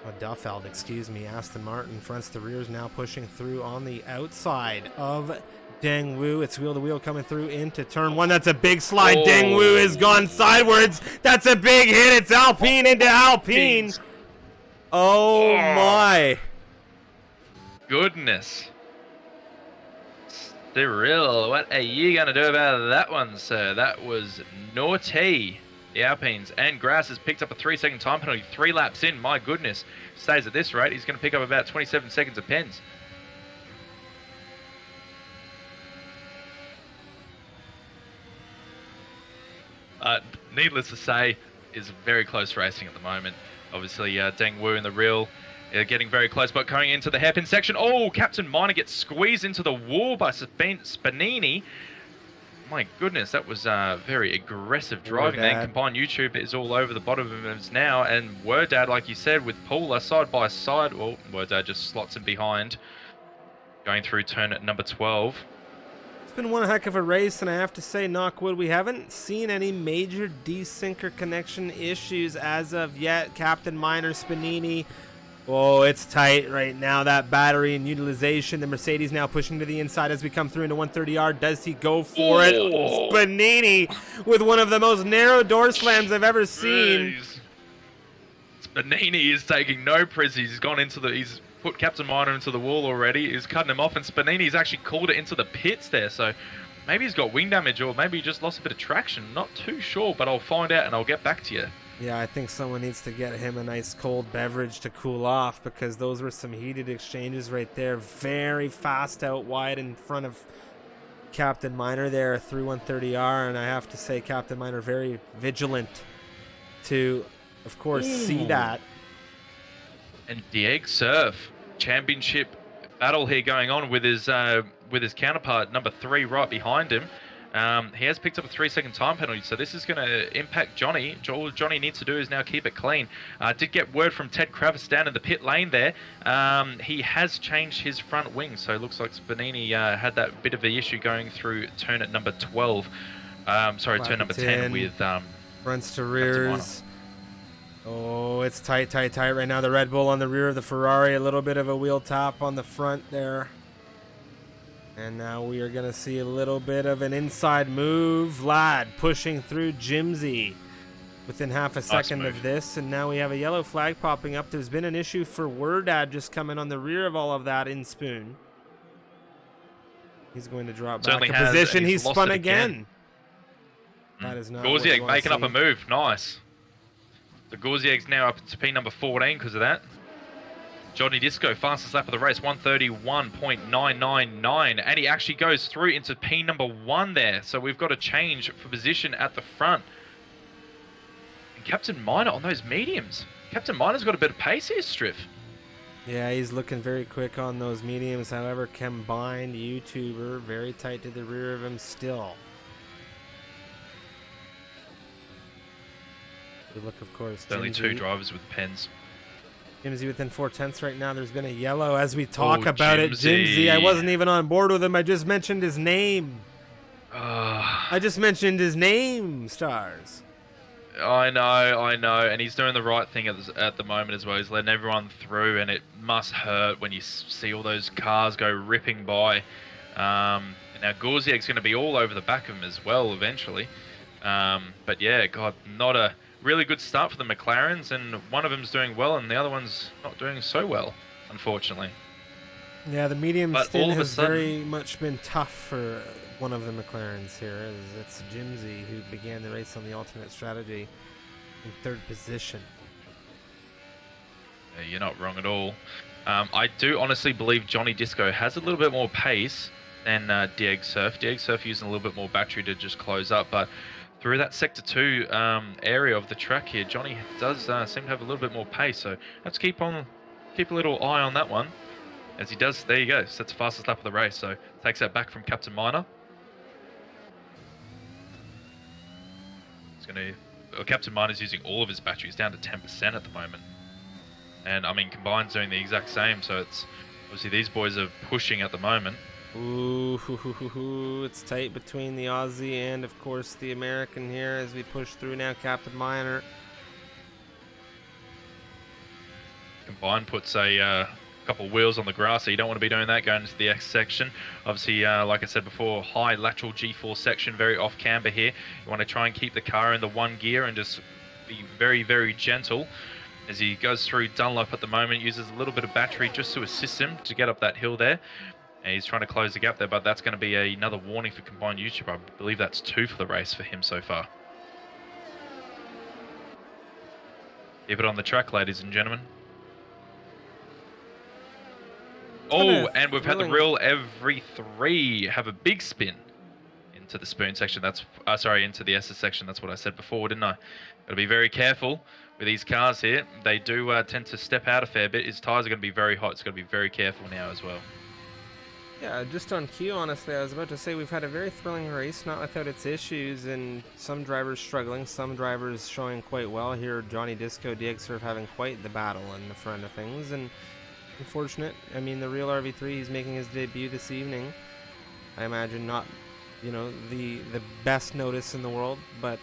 Oh, Duffeld, excuse me. Aston Martin fronts the rears, now pushing through on the outside of Dengwu. It's wheel to wheel coming through into turn 1. That's a big slide. Dengwu has gone sidewards. That's a big hit. It's Alpine into Alpine. Oh my goodness. Cyril, what are you going to do about that one, sir? That was naughty, the Alpines. And Grass has picked up a 3-second time penalty 3 laps in. My goodness. Stays at this rate, he's going to pick up about 27 seconds of pens. Needless to say, is very close racing at the moment. Obviously, Deng Wu in the real getting very close, but going into the hairpin section. Oh, Captain Minor gets squeezed into the wall by Spanini. My goodness, that was very aggressive driving there. Combined YouTube is all over the bottom of him now, and Wordad, like you said, with Paula side by side. Well, Wordad just slots in behind, going through turn at number 12. It's been one heck of a race, and I have to say, knockwood, we haven't seen any major desync connection issues as of yet. Captain Minor, Spanini. Oh, it's tight right now, that battery and utilization. The Mercedes now pushing to the inside as we come through into 130R. Does he go for it? Spanini with one of the most narrow door slams I've ever seen. Spanini is taking no priz. He's gone into the... He's put Captain Minor into the wall already. He's cutting him off, and Spanini's actually called it into the pits there. So maybe he's got wing damage, or maybe he just lost a bit of traction. Not too sure, but I'll find out and I'll get back to you. Yeah, I think someone needs to get him a nice cold beverage to cool off, because those were some heated exchanges right there. Very fast out wide in front of Captain Minor there through 130R, and I have to say Captain Minor very vigilant to, of course, see that. And Diego Surf, championship battle here going on with his counterpart, number 3, right behind him. He has picked up a 3-second time penalty, so this is going to impact Johnny. All Johnny needs to do is now keep it clean. Did get word from Ted Kravis down in the pit lane there. He has changed his front wing, so it looks like Spanini had that bit of an issue going through turn at number 12. Sorry, turn number 10 with... fronts to rears. Oh, it's tight right now. The Red Bull on the rear of the Ferrari. A little bit of a wheel tap on the front there. And now we are going to see a little bit of an inside move. Vlad pushing through Jimsy within half a second of this. And now we have a yellow flag popping up. There's been an issue for Wordad just coming on the rear of all of that in Spoon. He's going to drop back a position. He's spun again. That is not Gorziak making up a move. Nice. The Gorziak's now up to P number 14 because of that. Johnny Disco, fastest lap of the race, 131.999. And he actually goes through into P number 1 there. So we've got a change for position at the front. And Captain Minor on those mediums. Captain Minor's got a bit of pace here, Striff. Yeah, he's looking very quick on those mediums. However, combined YouTuber, very tight to the rear of him still. We look, of course, There's only 2 drivers with pens. Jimsy within 4/10 right now. There's been a yellow as we talk about it. Jimsy, I wasn't even on board with him. I just mentioned his name. I just mentioned his name, Stars. I know, and he's doing the right thing at the moment as well. He's letting everyone through, and it must hurt when you see all those cars go ripping by. And now Gorziak's going to be all over the back of him as well eventually. But yeah, God, not a really good start for the McLarens, and one of them's doing well and the other one's not doing so well, unfortunately. Yeah, the medium stint has very much been tough for one of the McLarens here. It's Jimsy, who began the race on the alternate strategy in 3rd position. Yeah, you're not wrong at all. I do honestly believe Johnny Disco has a little bit more pace than Diego Surf. Diego Surf using a little bit more battery to just close up, but through that Sector 2 area of the track here, Johnny does seem to have a lit's bit more pace, so let's keep a little eye on that one. As he does, there you go, that's the fastest lap of the race, so takes that back from Captain Minor. Captain Minor's using all of his batteries, down to 10% at the moment. And I mean, Combined's doing the exact same, so it's obviously these boys are pushing at the moment. Ooh, it's tight between the Aussie and, of course, the American here as we push through now. Captain Minor. Combined puts a couple wheels on the grass, so you don't want to be doing that going into the X section. Obviously, like I said before, high lateral G4 section, very off camber here. You want to try and keep the car in the 1 gear and just be very, very gentle. As he goes through Dunlop at the moment, uses a little bit of battery just to assist him to get up that hill there. And he's trying to close the gap there, but that's going to be another warning for Combined YouTube. I believe that's 2 for the race for him so far. Keep it on the track, ladies and gentlemen. It's been Oh, a and we've had the thrilling- reel every 3 have a big spin into the spoon section. That's sorry, into the SS section. That's what I said before, didn't I? Got to be very careful with these cars here. They do tend to step out a fair bit. His tires are going to be very hot. It's got to be very careful now as well. Yeah, just on cue, honestly, I was about to say we've had a very thrilling race, not without its issues, and some drivers struggling, some drivers showing quite well here. Johnny Disco, Dieg Surf having quite the battle in the front of things, and unfortunate. I mean, the real RV3, he's making his debut this evening. I imagine not, you know, the best notice in the world, but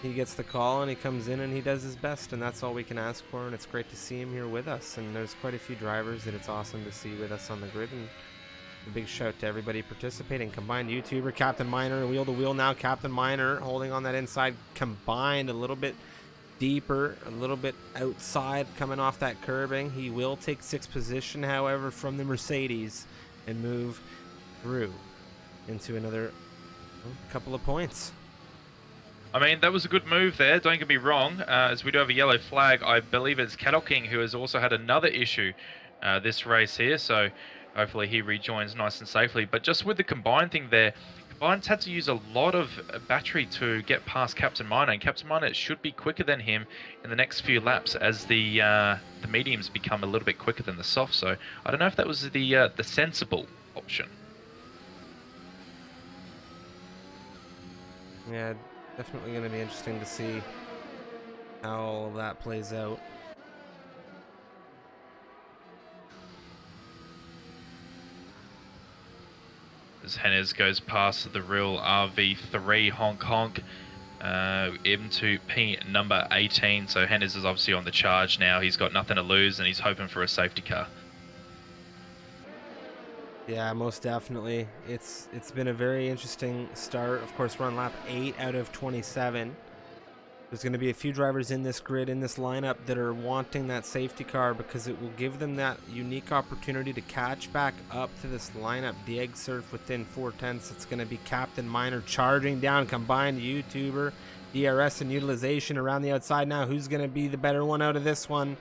he gets the call and he comes in and he does his best, and that's all we can ask for, and it's great to see him here with us. And there's quite a few drivers that it's awesome to see with us on the grid, and a big shout to everybody participating. Combined YouTuber, Captain Miner, wheel to wheel now. Captain Miner holding on that inside. Combined a little bit deeper, a little bit outside, coming off that curbing. He will take 6th position, however, from the Mercedes and move through into another couple of points. I mean, that was a good move there. Don't get me wrong. As we do have a yellow flag, I believe it's Cattle King who has also had another issue this race here. So hopefully he rejoins nice and safely. But just with the combined thing there, Combined's had to use a lot of battery to get past Captain Miner, and Captain Miner should be quicker than him in the next few laps as the mediums become a little bit quicker than the soft. So I don't know if that was the sensible option. Yeah, definitely going to be interesting to see how all of that plays out. As Hennes goes past the real RV3 honk honk into P number 18. So Hennes is obviously on the charge now. He's got nothing to lose and he's hoping for a safety car. Yeah, most definitely. It's been a very interesting start. Of course, we're on lap 8 out of 27. There's going to be a few drivers in this grid, in this lineup, that are wanting that safety car because it will give them that unique opportunity to catch back up to this lineup. Dieg Surf within 4/10. It's going to be Captain Miner charging down. Combined YouTuber, DRS and utilization around the outside now. Who's going to be the better one out of this one?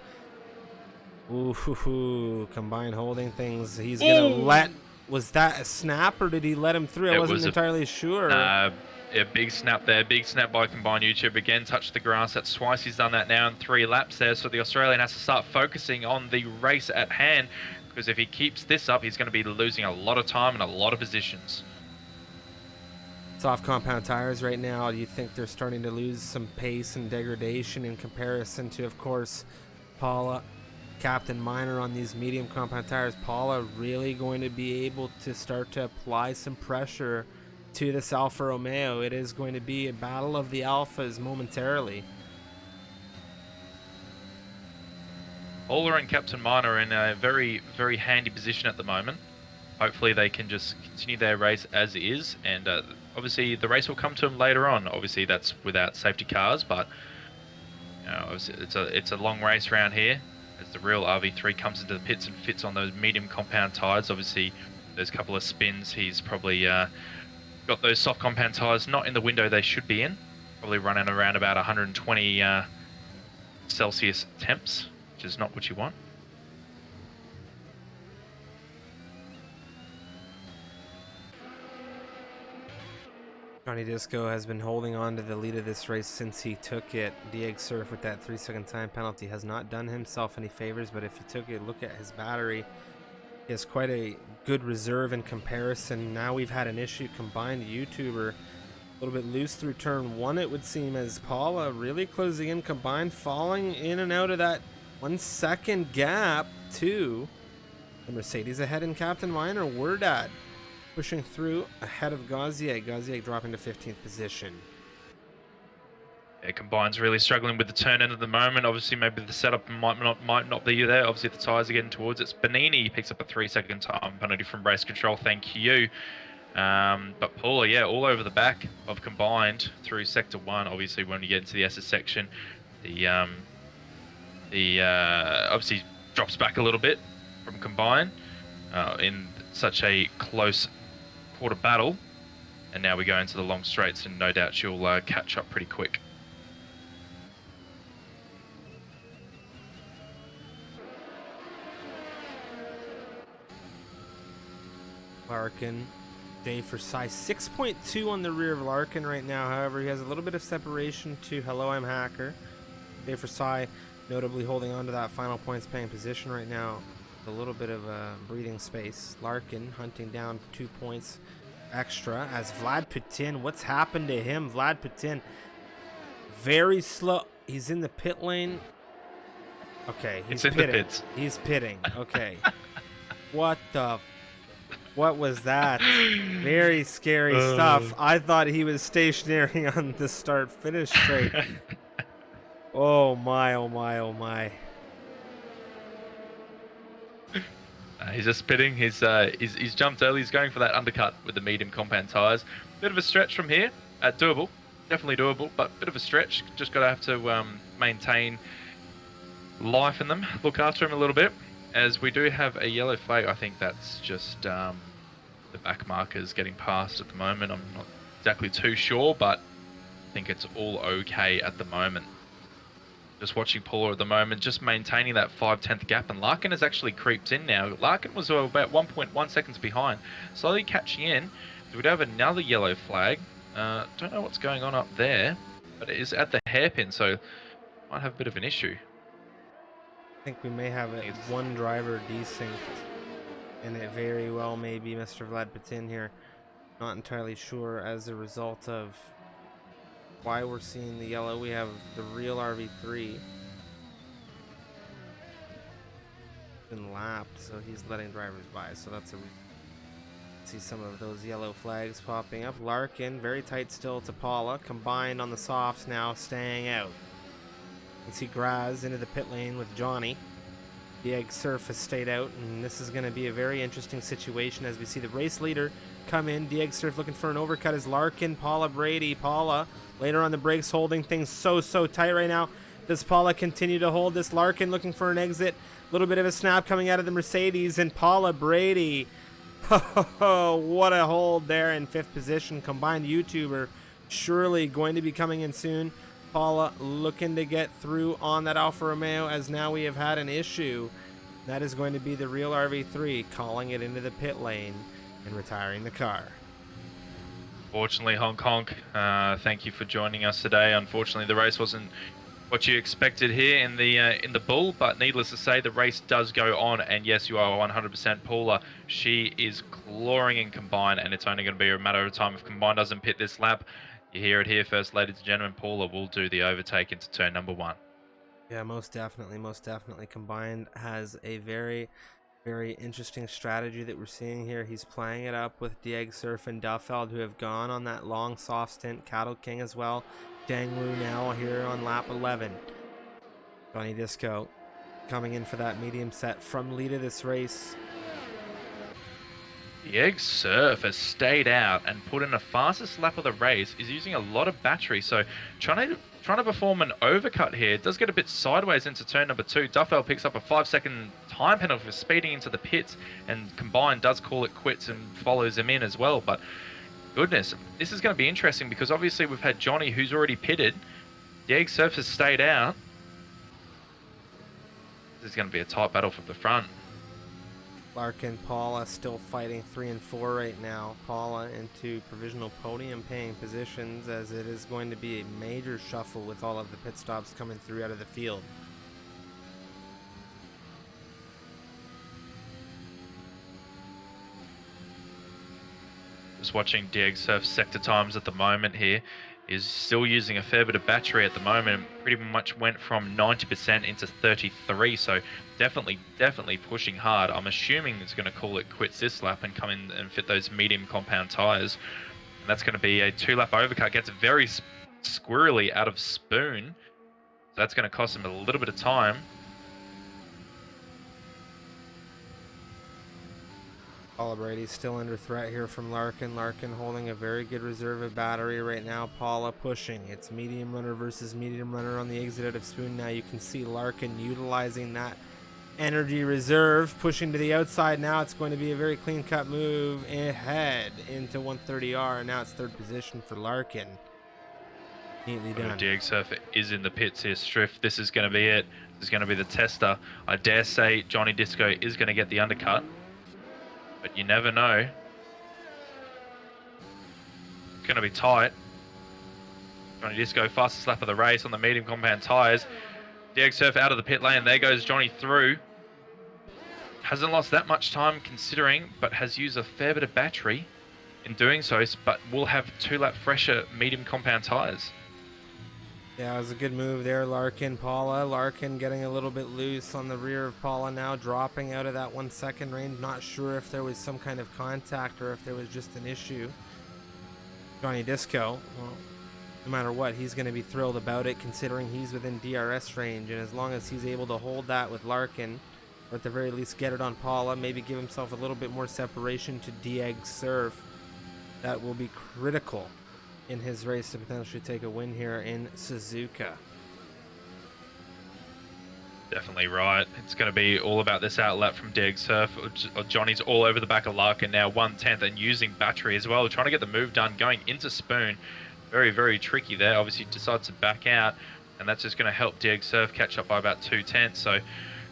Ooh, Combined holding things. He's going to let... Was that a snap or did he let him through? I wasn't entirely sure. A big snap there. Big snap by Combined YouTube. Again, touched the grass. That's twice he's done that now in 3 laps there. So the Australian has to start focusing on the race at hand, because if he keeps this up, he's going to be losing a lot of time and a lot of positions. Soft compound tires right now. You think they're starting to lose some pace and degradation in comparison to, of course, Paula, Captain Miner on these medium compound tires. Paula really going to be able to start to apply some pressure to this Alfa Romeo. It is going to be a battle of the Alphas momentarily. Paula and Captain Miner are in a very, very handy position at the moment. Hopefully they can just continue their race as is, and obviously the race will come to them later on. Obviously that's without safety cars, but you know, obviously it's a long race around here as the real RV3 comes into the pits and fits on those medium compound tires. Obviously there's a couple of spins. He's probably got those soft compound tires not in the window they should be in, probably running around about 120 Celsius temps, which is not what you want. Johnny Disco has been holding on to the lead of this race since he took it. Dieg Surf with that 3-second time penalty has not done himself any favors, but if he took a look at his battery, he has quite a good reserve in comparison. Now we've had an issue. Combined YouTuber a little bit loose through turn 1, it would seem, as Paula really closing in. Combined falling in and out of that 1-second gap to the Mercedes ahead in Captain Miner. Wordad pushing through ahead of Gazier. Gazier dropping to 15th position. Yeah, Combined's really struggling with the turn in at the moment. Obviously, maybe the setup might not be there. Obviously, the tyres are getting towards it. Benini picks up a 3-second time penalty from race control. Thank you. But Paula, yeah, all over the back of Combined through sector 1. Obviously, when you get into the SS section, the obviously drops back a little bit from Combined in such a close quarter battle. And now we go into the long straights, and no doubt she'll catch up pretty quick. Larkin, Day for size 6.2 on the rear of Larkin right now. However, he has a little bit of separation to Hello, I'm Hacker. Day for Sai notably holding on to that final points paying position right now. A little bit of breathing space. Larkin hunting down 2 points extra as Vlad Putin. What's happened to him? Vlad Putin very slow. He's in the pit lane. Okay, he's in pitting. the pits. He's pitting. Okay. What was that? Very scary stuff. I thought he was stationary on the start-finish straight. Oh my, oh my, oh my. He's just pitting. He's jumped early. He's going for that undercut with the medium compound tyres. Bit of a stretch from here. Doable. Definitely doable, but bit of a stretch. Just got to have to maintain life in them. Look after him a little bit. As we do have a yellow flag, I think that's just the back markers getting passed at the moment. I'm not exactly too sure, but I think it's all okay at the moment. Just watching Paula at the moment, just maintaining that 5/10 gap, and Larkin has actually creeped in now. Larkin was about 1.1 seconds behind, slowly catching in. We do have another yellow flag. Don't know what's going on up there, but it is at the hairpin, so might have a bit of an issue. I think we may have one driver desynced, and it very well may be Mr. Vlad Putin here. Not entirely sure as a result of why we're seeing the yellow. We have the real RV3 been lapped, so he's letting drivers by. So that's see some of those yellow flags popping up. Larkin very tight still to Paula, combined on the softs now, staying out. You can see Graz into the pit lane with Johnny. The Egg Surf has stayed out, and this is going to be a very interesting situation as we see the race leader come in. The Egg Surf looking for an overcut is Larkin, Paula Brady. Paula later on the brakes, holding things so tight right now. Does Paula continue to hold this? Larkin looking for an exit. A little bit of a snap coming out of the Mercedes, and Paula Brady. Oh, what a hold there in 5th position. Combined YouTuber surely going to be coming in soon. Paula looking to get through on that Alfa Romeo, as now we have had an issue. That is going to be the real RV3 calling it into the pit lane and retiring the car. Fortunately, Hong Kong, thank you for joining us today. Unfortunately, the race wasn't what you expected here in the bull, but needless to say, the race does go on. And yes, you are 100% Paula. She is clawing in combined, and it's only going to be a matter of time if combined doesn't pit this lap. You hear it here first, ladies and gentlemen. Paula will do the overtake into turn number 1. Yeah, most definitely. Combined has a very interesting strategy that we're seeing here. He's playing it up with Dieg Surf and Duffeld, who have gone on that long soft stint. Cattle King as well. Dangwu now here on lap 11. Johnny Disco coming in for that medium set from lead of this race. The Egg Surf has stayed out and put in the fastest lap of the race. Is using a lot of battery, so trying to perform an overcut here. It does get a bit sideways into turn number 2. Duffel picks up a 5-second time penalty for speeding into the pits, and combined does call it quits and follows him in as well. But goodness, this is going to be interesting because obviously we've had Johnny, who's already pitted. The Egg Surf has stayed out. This is going to be a tight battle from the front. Larkin, Paula still fighting 3 and 4 right now. Paula into provisional podium paying positions, as it is going to be a major shuffle with all of the pit stops coming through out of the field. Just watching Dieg Surf sector times at the moment here. Is still using a fair bit of battery at the moment. Pretty much went from 90% into 33, so definitely pushing hard. I'm assuming it's going to call it quits this lap and come in and fit those medium compound tires. And that's going to be a 2-lap overcut. Gets very squirrely out of Spoon. So that's going to cost him a little bit of time. Paula Brady still under threat here from Larkin. Larkin holding a very good reserve of battery right now. Paula pushing. It's medium runner versus medium runner on the exit out of Spoon. Now you can see Larkin utilizing that energy reserve, pushing to the outside. Now it's going to be a very clean cut move ahead into 130R, and now it's 3rd position for Larkin. Neatly done. Dieg Surf is in the pits here, Striff. This is going to be it. This is going to be the tester. I dare say Johnny Disco is going to get the undercut. But you never know. going to be tight. Johnny Disco, fastest lap of the race on the medium compound tyres. DX Surf out of the pit lane. There goes Johnny through. Hasn't lost that much time considering, but has used a fair bit of battery in doing so, but will have 2-lap fresher medium compound tyres. Yeah, it was a good move there, Larkin, Paula. Larkin getting a little bit loose on the rear of Paula now, dropping out of that 1 second range. Not sure if there was some kind of contact or if there was just an issue. Johnny Disco, well, no matter what, he's going to be thrilled about it considering he's within DRS range. And as long as he's able to hold that with Larkin, or at the very least get it on Paula, maybe give himself a little bit more separation to DX Surf, that will be critical in his race to potentially take a win here in Suzuka. Definitely right. It's going to be all about this outlap from Dig Surf. Johnny's all over the back of Larkin now, 1/10, and using battery as well, trying to get the move done, going into Spoon. Very, very tricky there. Obviously decides to back out, and that's just going to help Dig Surf catch up by about 2/10. So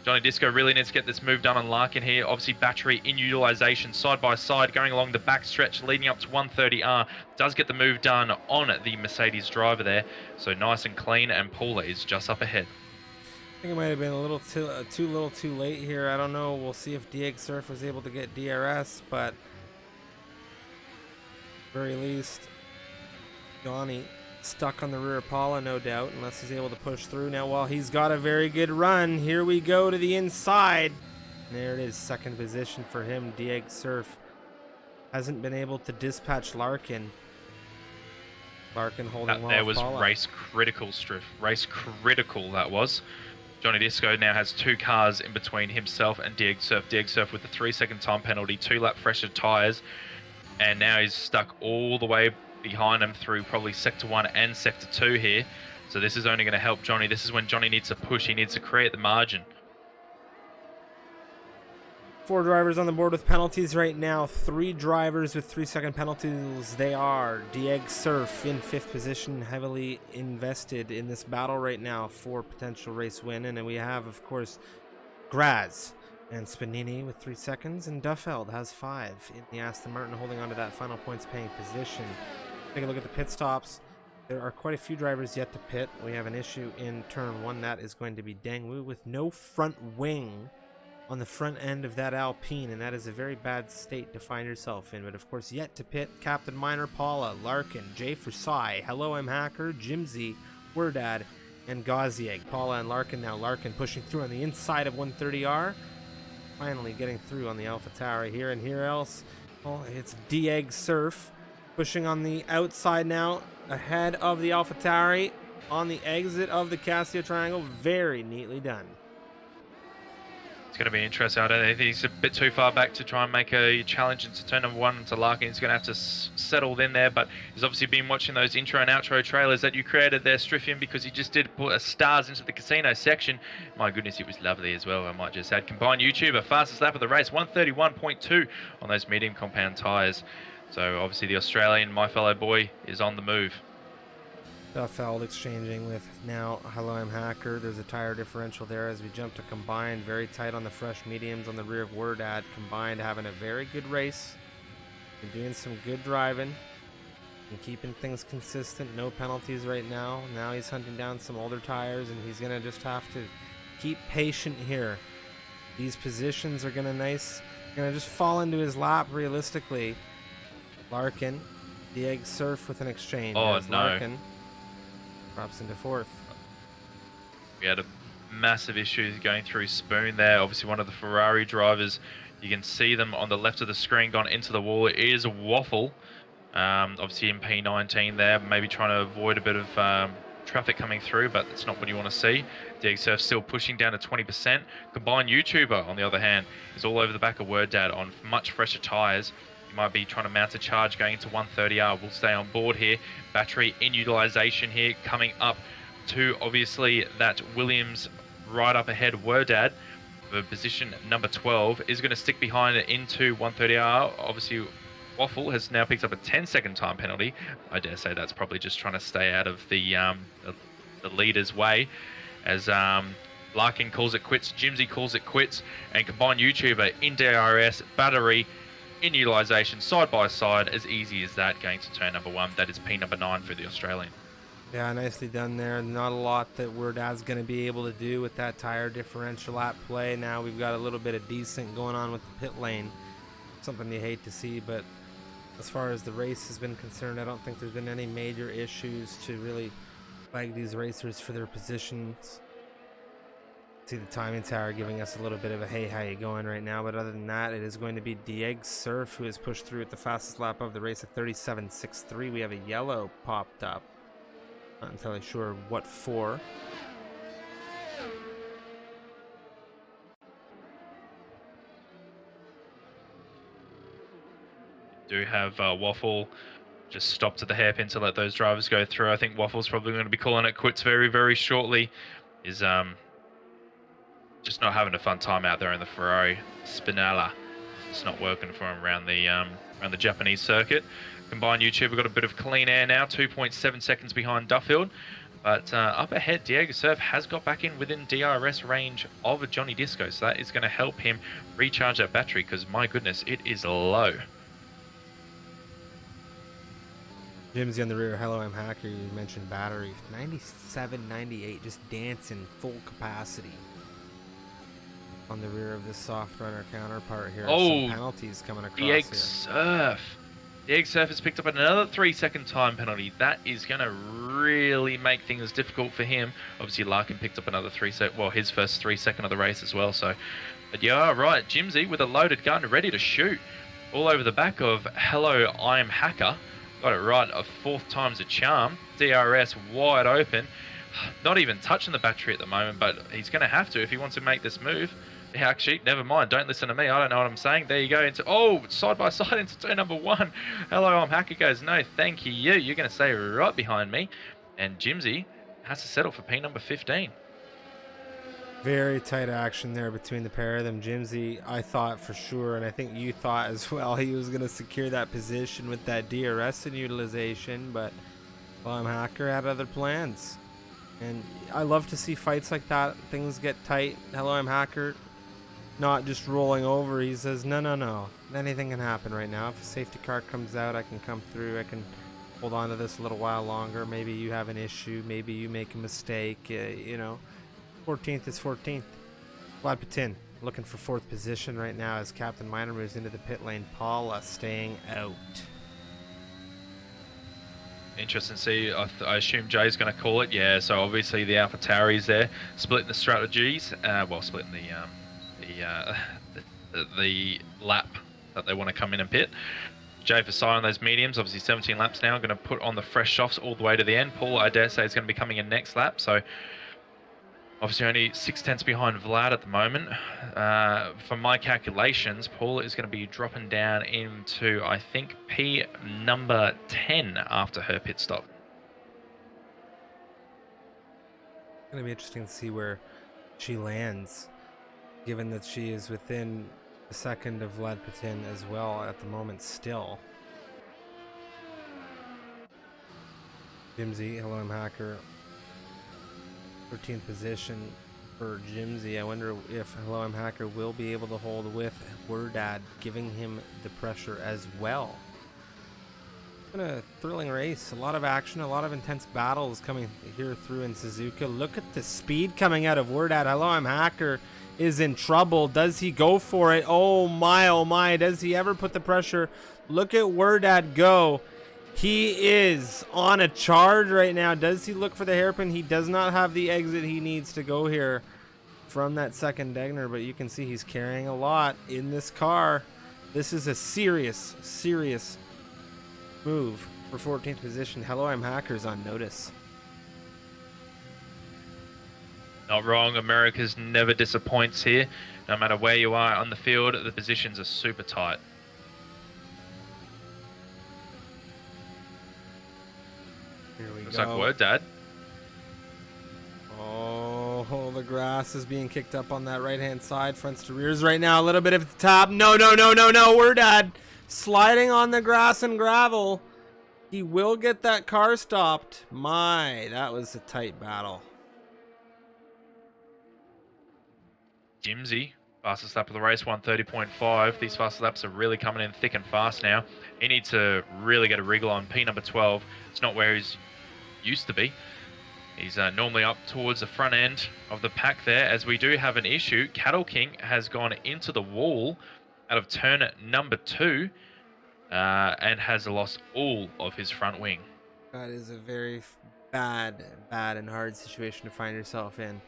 Johnny Disco really needs to get this move done on Larkin here. Obviously battery in utilization side by side going along the back stretch leading up to 130R. Does get the move done on the Mercedes driver there. So nice and clean, and Paula is just up ahead. I think it might have been a little too late here. I don't know. We'll see if DX Surf was able to get DRS, but very least Johnny stuck on the rear of Paula, no doubt, unless he's able to push through. Now, while he's got a very good run, here we go to the inside. And there it is, second position for him. DX Surf hasn't been able to dispatch Larkin. Larkin holding well. There was Paula. Race critical, Striff. Race critical, that was. Johnny Disco now has 2 cars in between himself and DX Surf. DX Surf with the 3-second time penalty, 2-lap fresher tyres, and now he's stuck all the way behind him through probably Sector 1 and Sector 2 here. So this is only going to help Johnny. This is when Johnny needs to push. He needs to create the margin. 4 drivers on the board with penalties right now. 3 drivers with 3-second penalties. They are DX Surf in 5th position, heavily invested in this battle right now for potential race win. And then we have, of course, Graz and Spanini with 3 seconds, and Duffeld has 5 in the Aston Martin, holding on to that final points paying position. Take a look at the pit stops. There are quite a few drivers yet to pit. We have an issue in turn 1. That is going to be Dangwu with no front wing on the front end of that Alpine, and that is a very bad state to find yourself in. But of course, yet to pit, Captain Minor, Paula, Larkin, Jay Forsai, Hello I'm Hacker, Jimsy, Wordad, and Gauzieg. Paula and Larkin now. Larkin pushing through on the inside of 130R. Finally getting through on the AlphaTauri here, and here else, well, it's DX Surf pushing on the outside now, ahead of the AlphaTauri on the exit of the Casio Triangle. Very neatly done. It's going to be interesting. I don't think he's a bit too far back to try and make a challenge into turn number 1 to Larkin. He's going to have to settle in there, but he's obviously been watching those intro and outro trailers that you created there, Striffian, because he just did put a stars into the casino section. My goodness, it was lovely as well. I might just add, combined YouTuber, fastest lap of the race, 131.2 on those medium compound tyres. So obviously the Australian, my fellow boy, is on the move. Duffeld exchanging with now Hello I'm Hacker. There's a tire differential there as we jump to combined. Very tight on the fresh mediums on the rear of Wordad. Combined having a very good race. Been doing some good driving and keeping things consistent. No penalties right now. Now he's hunting down some older tires, and he's going to just have to keep patient here. These positions are going to just fall into his lap realistically. Larkin, the egg surf with an exchange. Oh, There's no. Larkin drops into 4th. We had a massive issue going through Spoon there. Obviously one of the Ferrari drivers, you can see them on the left of the screen gone into the wall. It is a waffle. Obviously in P19 there, maybe trying to avoid a bit of traffic coming through, but it's not what you want to see. DX Surf still pushing down to 20%. Combined YouTuber, on the other hand, is all over the back of Wordad on much fresher tyres. You might be trying to mount a charge going into 130R. We'll stay on board here. Battery in utilization here, coming up to obviously that Williams right up ahead. Wordad, for position number 12, is going to stick behind it into 130R. Obviously, Waffle has now picked up a 10-second time penalty. I dare say that's probably just trying to stay out of the leader's way, as Larkin calls it quits, Jimsy calls it quits, and combined YouTuber in DRS, battery in utilisation, side by side, as easy as that, going to turn number 1. That is P number 9 for the Australian. Yeah, nicely done there. Not a lot that Wordad's going to be able to do with that tire differential at play. Now we've got a little bit of decent going on with the pit lane. Something you hate to see, but as far as the race has been concerned, I don't think there's been any major issues to really flag these racers for their positions. See the timing tower giving us a little bit of a hey, how you going right now, but other than that, it is going to be Diego Surf who has pushed through at the fastest lap of the race at 37.63. We have a yellow popped up. Not entirely sure what for. Do have Waffle just stopped at the hairpin to let those drivers go through. I think Waffle's probably going to be calling it quits very, very shortly. Is just not having a fun time out there in the Ferrari Spinella. It's not working for him around the Japanese circuit. Combined YouTube, we've got a bit of clean air now, 2.7 seconds behind Duffield. But up ahead, Diego Surf has got back in within DRS range of a Johnny Disco, so that is going to help him recharge that battery, because my goodness, it is low. Jimsy on the rear. Hello, I'm Hacker. You mentioned battery. 97, 98, just dancing full capacity on the rear of this soft runner counterpart here. Oh, some penalties coming across Diego here. Surf. Diego Surf has picked up another 3-second time penalty. That is going to really make things difficult for him. Obviously, Larkin picked up another his first 3-second of the race as well. So, but yeah, right, Jimsy with a loaded gun ready to shoot. All over the back of Hello, I'm Hacker. Got it right a 4th time's a charm. DRS wide open. Not even touching the battery at the moment, but he's going to have to if he wants to make this move. Actually, never mind. Don't listen to me. I don't know what I'm saying. There you go. Into side by side into turn number 1. Hello, I'm Hacker goes, no, thank you. You're going to stay right behind me. And Jimsy has to settle for P number 15. Very tight action there between the pair of them. Jimsy, I thought for sure, and I think you thought as well, he was going to secure that position with that DRS in utilization, but I'm Hacker had other plans. And I love to see fights like that. Things get tight. Hello, I'm Hacker. Not just rolling over. He says, no. Anything can happen right now. If a safety car comes out, I can come through. I can hold on to this a little while longer. Maybe you have an issue. Maybe you make a mistake. 14th is 14th. Vlad Patin looking for 4th position right now as Captain Minor moves into the pit lane. Paula staying out. Interesting to see. I assume Jay's going to call it. Yeah, so obviously the AlphaTauri's there, splitting the strategies. Splitting the lap that they want to come in and pit. Jay for on those mediums, obviously 17 laps now. Going to put on the fresh softs all the way to the end. Paul, I dare say, is going to be coming in next lap. So obviously only 6/10 behind Vlad at the moment. From my calculations, Paul is going to be dropping down into, I think, P number 10 after her pit stop. It's going to be interesting to see where she lands, given that she is within a second of Vlad Patin as well at the moment still. Jimsy, hello, I'm Hacker. 13th position for Jimsy. I wonder if Hello, I'm Hacker will be able to hold with Wordad, giving him the pressure as well. It's been a thrilling race. A lot of action, a lot of intense battles coming here through in Suzuka. Look at the speed coming out of Wordad. Hello, I'm Hacker is in trouble. Does he go for it? Oh my. Does he ever put the pressure? Look at Wordad go. He is on a charge right now. Does he look for the hairpin? He does not have the exit he needs to go here from that second Degner, but you can see he's carrying a lot in this car. This is a serious move for 14th position. Hello, I'm Hackers on notice. Not wrong. America's never disappoints here. No matter where you are on the field, the positions are super tight. Here we Looks go. like word, Dad. Oh, the grass is being kicked up on that right-hand side. Fronts to rears right now. A little bit of the top. No. We're dead. Sliding on the grass and gravel. He will get that car stopped. That was a tight battle. Jimsy Fastest lap of the race, 1:30.5. These fast laps are really coming in thick and fast now. He needs to really get a wriggle on P number 12. It's not where he's used to be. He's normally up towards the front end of the pack there, as we do have an issue. Cattle King has gone into the wall out of turn number 2 and has lost all of his front wing. That is a very bad and hard situation to find yourself in.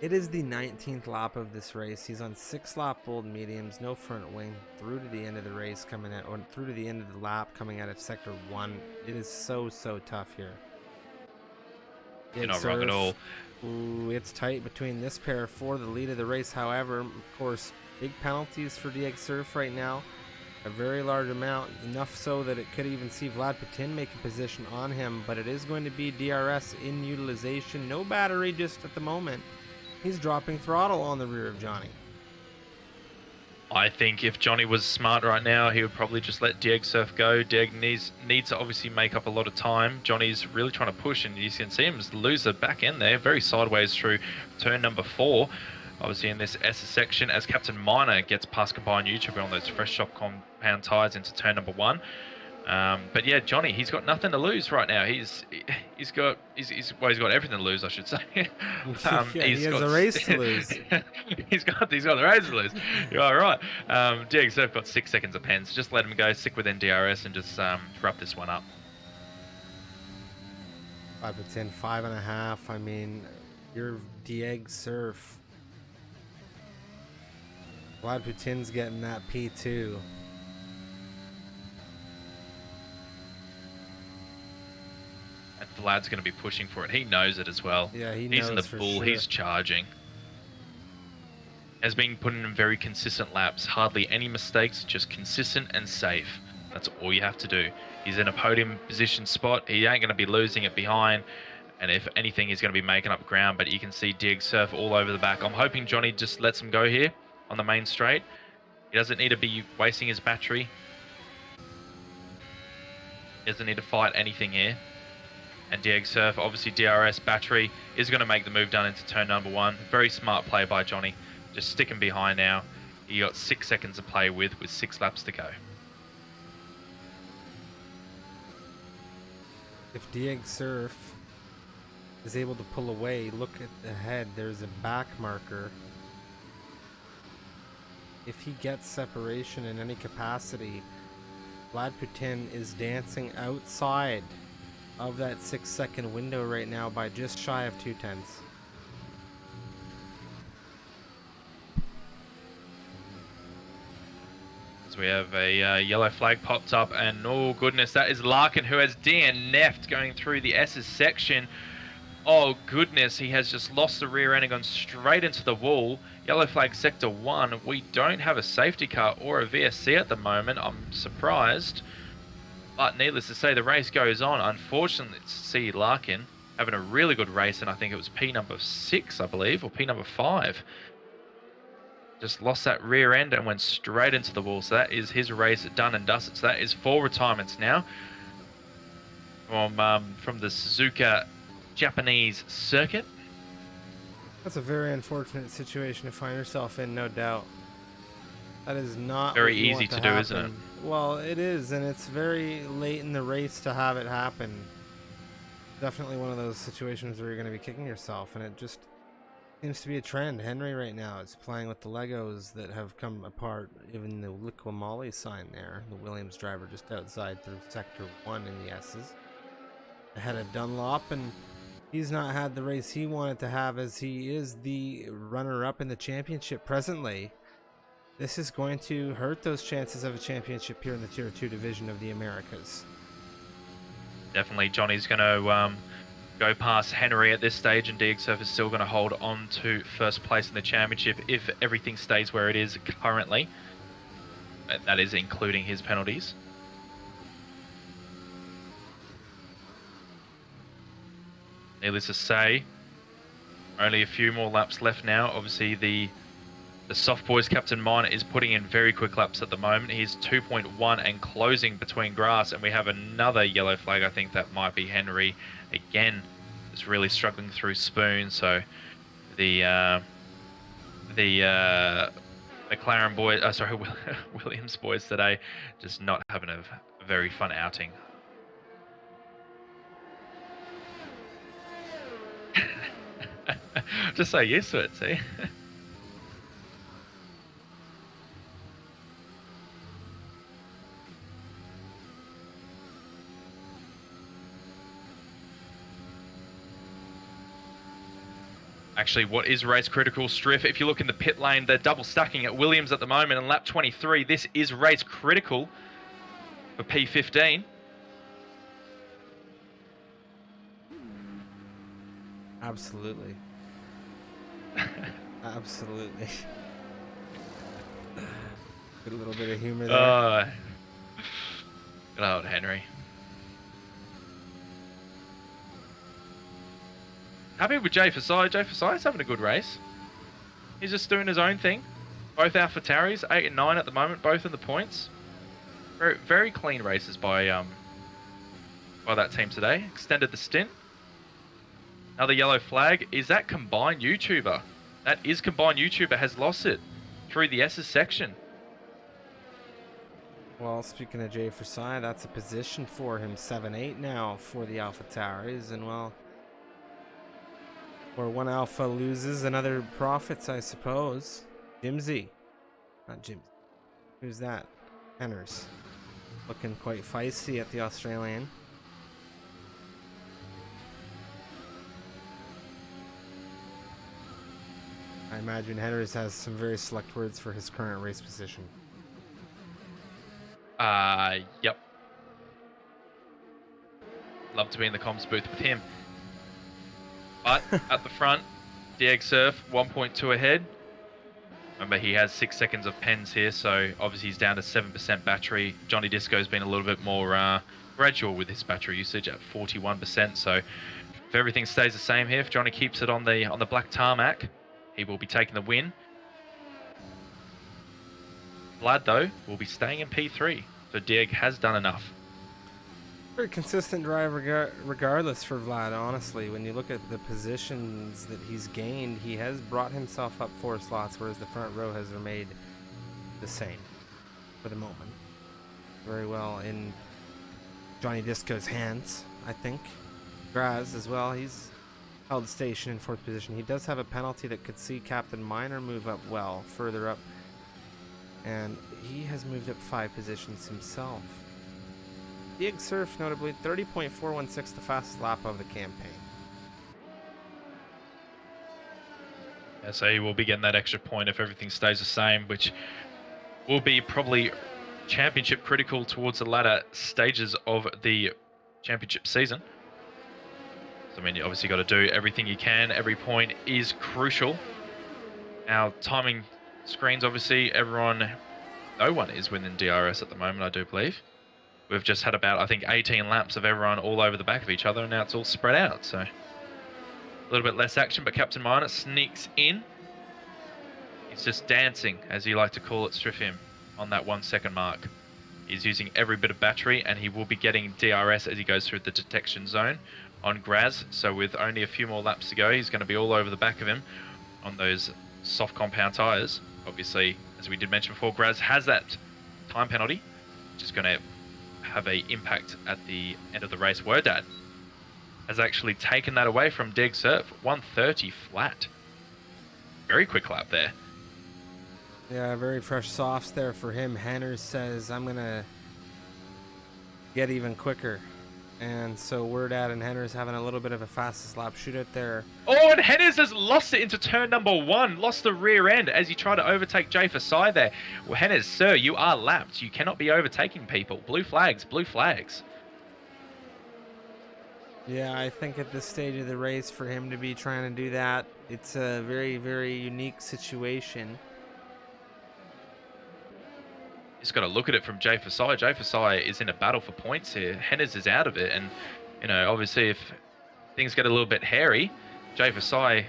It is the 19th lap of this race. He's on 6-lap old mediums, no front wing, through to the end of the race coming out, or through to the end of the lap coming out of sector 1. It is so tough here. You're not wrong at all. Ooh, it's tight between this pair for the lead of the race. However, of course, big penalties for DX Surf right now. A very large amount, enough so that it could even see Vlad Putin make a position on him, but it is going to be DRS in utilization. No battery just at the moment. He's dropping throttle on the rear of Johnny. I think if Johnny was smart right now, he would probably just let Dieg Surf go. Dieg needs to obviously make up a lot of time. Johnny's really trying to push, and you can see him lose the back end there, very sideways through turn number 4. Obviously in this S section, as Captain Miner gets past Combine YouTube on those fresh shop compound tyres into turn number 1. But yeah, Johnny, he's got nothing to lose right now. He's got everything to lose, I should say. Yeah, he has a race to lose. he's got the race to lose. You are right. Diego Surf got 6 seconds of pens. Just let him go, stick within DRS, and just wrap this one up. 5 to 10, 5.5. I mean, you're Dieg Surf. Vlad Putin's getting that P2. Vlad's going to be pushing for it. He knows it as well. Yeah, he's in the bull. Sure. He's charging. Has been putting in very consistent laps. Hardly any mistakes, just consistent and safe. That's all you have to do. He's in a podium position spot. He ain't going to be losing it behind. And if anything, he's going to be making up ground. But you can see Dieg Surf all over the back. I'm hoping Johnny just lets him go here on the main straight. He doesn't need to be wasting his battery. He doesn't need to fight anything here. And Dieg Surf, obviously DRS battery, is going to make the move down into turn number 1. Very smart play by Johnny. Just sticking behind now. He got 6 seconds to play with 6 laps to go. If Dieg Surf is able to pull away, look at the head. There's a back marker. If he gets separation in any capacity, Vlad Putin is dancing outside of that 6-second window right now by just shy of 0.2. So we have a yellow flag popped up, and oh goodness, that is Larkin, who has DNF'd going through the S's section. Oh goodness, he has just lost the rear end and gone straight into the wall. Yellow flag sector 1. We don't have a safety car or a VSC at the moment. I'm surprised. But needless to say, the race goes on. Unfortunately, to see Larkin having a really good race, and I think it was P number 6, I believe, or P number 5. Just lost that rear end and went straight into the wall. So that is his race done and dusted. So that is 4 retirements now from the Suzuka Japanese circuit. That's a very unfortunate situation to find yourself in, no doubt. That is not very easy to do, isn't it? Well, it is, and it's very late in the race to have it happen. Definitely one of those situations where you're going to be kicking yourself, and it just seems to be a trend. Henry right now is playing with the Legos that have come apart. Even the Liquimali sign there, the Williams driver just outside through sector 1 in the S's. Ahead of Dunlop, and he's not had the race he wanted to have, as he is the runner-up in the championship presently. This is going to hurt those chances of a championship here in the Tier 2 division of the Americas. Definitely, Johnny's going to go past Henry at this stage, and Dieg Surf is still going to hold on to first place in the championship if everything stays where it is currently. That is including his penalties. Needless to say, only a few more laps left now. Obviously, the Soft Boys Captain Miner is putting in very quick laps at the moment. He's 2.1 and closing between grass, and we have another yellow flag. I think that might be Henry again. Is really struggling through Spoon, so the McLaren boys, sorry, Williams boys today, just not having a very fun outing. Just so used to it, see? Actually, what is race critical, Striff? If you look in the pit lane, they're double stacking at Williams at the moment in lap 23. This is race critical for P15. Absolutely. Absolutely. Good little bit of humor there. Good old Henry. Happy with Jay Fasai. Jay Fasai's having a good race. He's just doing his own thing. Both AlphaTauris, 8 and 9 at the moment, both in the points. Very, very clean races by that team today. Extended the stint. Another yellow flag. Is that combined YouTuber? That is combined YouTuber has lost it through the S's section. Well, speaking of Jay Fasai, that's a position for him. 7-8 now for the AlphaTauris, and well, where one Alpha loses, another profits, I suppose. Jimsy. Not Jimsy. Who's that? Henners. Looking quite feisty at the Australian. I imagine Henners has some very select words for his current race position. Yep. Love to be in the comms booth with him. But at the front, Dieg Surf 1.2 ahead. Remember, he has 6 seconds of pens here, so obviously he's down to 7% battery. Johnny Disco's been a little bit more gradual with his battery usage at 41%. So if everything stays the same here, if Johnny keeps it on the black tarmac, he will be taking the win. Vlad, though, will be staying in P3, so Dieg has done enough. Very consistent drive regardless for Vlad, honestly. When you look at the positions that he's gained, he has brought himself up 4 slots, whereas the front row has remained the same for the moment. Very well in Johnny Disco's hands, I think. Graz as well, he's held station in 4th position. He does have a penalty that could see Captain Minor move up well, further up. And he has moved up 5 positions himself. Dieg Surf, notably, 30.416, the fastest lap of the campaign. Yeah, so he will be getting that extra point if everything stays the same, which will be probably championship critical towards the latter stages of the championship season. So, I mean, you obviously got to do everything you can. Every point is crucial. Our timing screens, obviously, no one is within DRS at the moment, I do believe. We've just had about, I think, 18 laps of everyone all over the back of each other, and now it's all spread out. So a little bit less action, but Captain Minor sneaks in. He's just dancing, as you like to call it, Striff him, on that 1 second mark. He's using every bit of battery, and he will be getting DRS as he goes through the detection zone on Graz. So with only a few more laps to go, he's going to be all over the back of him on those soft compound tyres. Obviously, as we did mention before, Graz has that time penalty, which is going to have an impact at the end of the race. Wordad has actually taken that away from Dieg Surf. 130 flat. Very quick lap there. Yeah, very fresh softs there for him. Hanners says, I'm going to get even quicker. And so Wordad and Henners having a little bit of a fastest lap shootout there. Oh, and Henners has lost it into turn number 1. Lost the rear end as he tried to overtake Jay Fasai there. Well, Henners, sir, you are lapped. You cannot be overtaking people. Blue flags, blue flags. Yeah, I think at this stage of the race for him to be trying to do that, it's a very, very unique situation. Just got to look at it from Jay Fasai. Jay Fasai is in a battle for points here. Henners is out of it. And, you know, obviously if things get a little bit hairy, Jay Fasai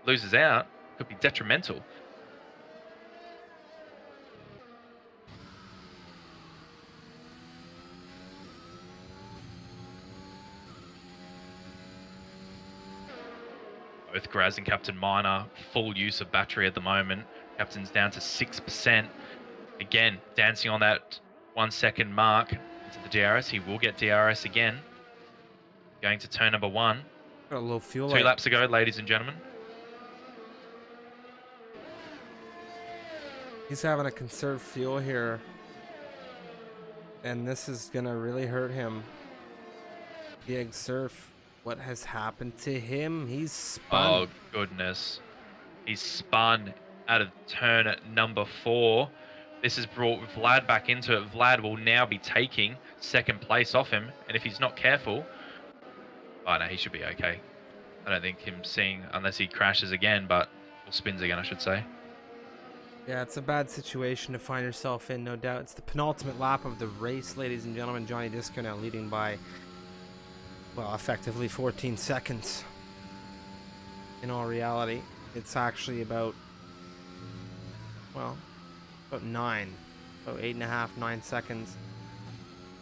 loses out. Could be detrimental. Both Graz and Captain Minor, full use of battery at the moment. Captain's down to 6%. Again, dancing on that 1 second mark into the DRS. He will get DRS again. Going to turn number 1. Got a little fuel 2 laps ago, ladies and gentlemen. He's having to conserve fuel here. And this is gonna really hurt him. The Egg Surf, what has happened to him? He's spun. Oh, goodness. He's spun out of turn number 4. This has brought Vlad back into it. Vlad will now be taking 2nd place off him. And if he's not careful... Oh, no, he should be okay. I don't think him seeing... Unless he crashes again, but... Or spins again, I should say. Yeah, it's a bad situation to find yourself in, no doubt. It's the penultimate lap of the race, ladies and gentlemen. Johnny Disco now leading by, well, effectively 14 seconds. In all reality, it's actually about, well, about 8.5, 9 seconds.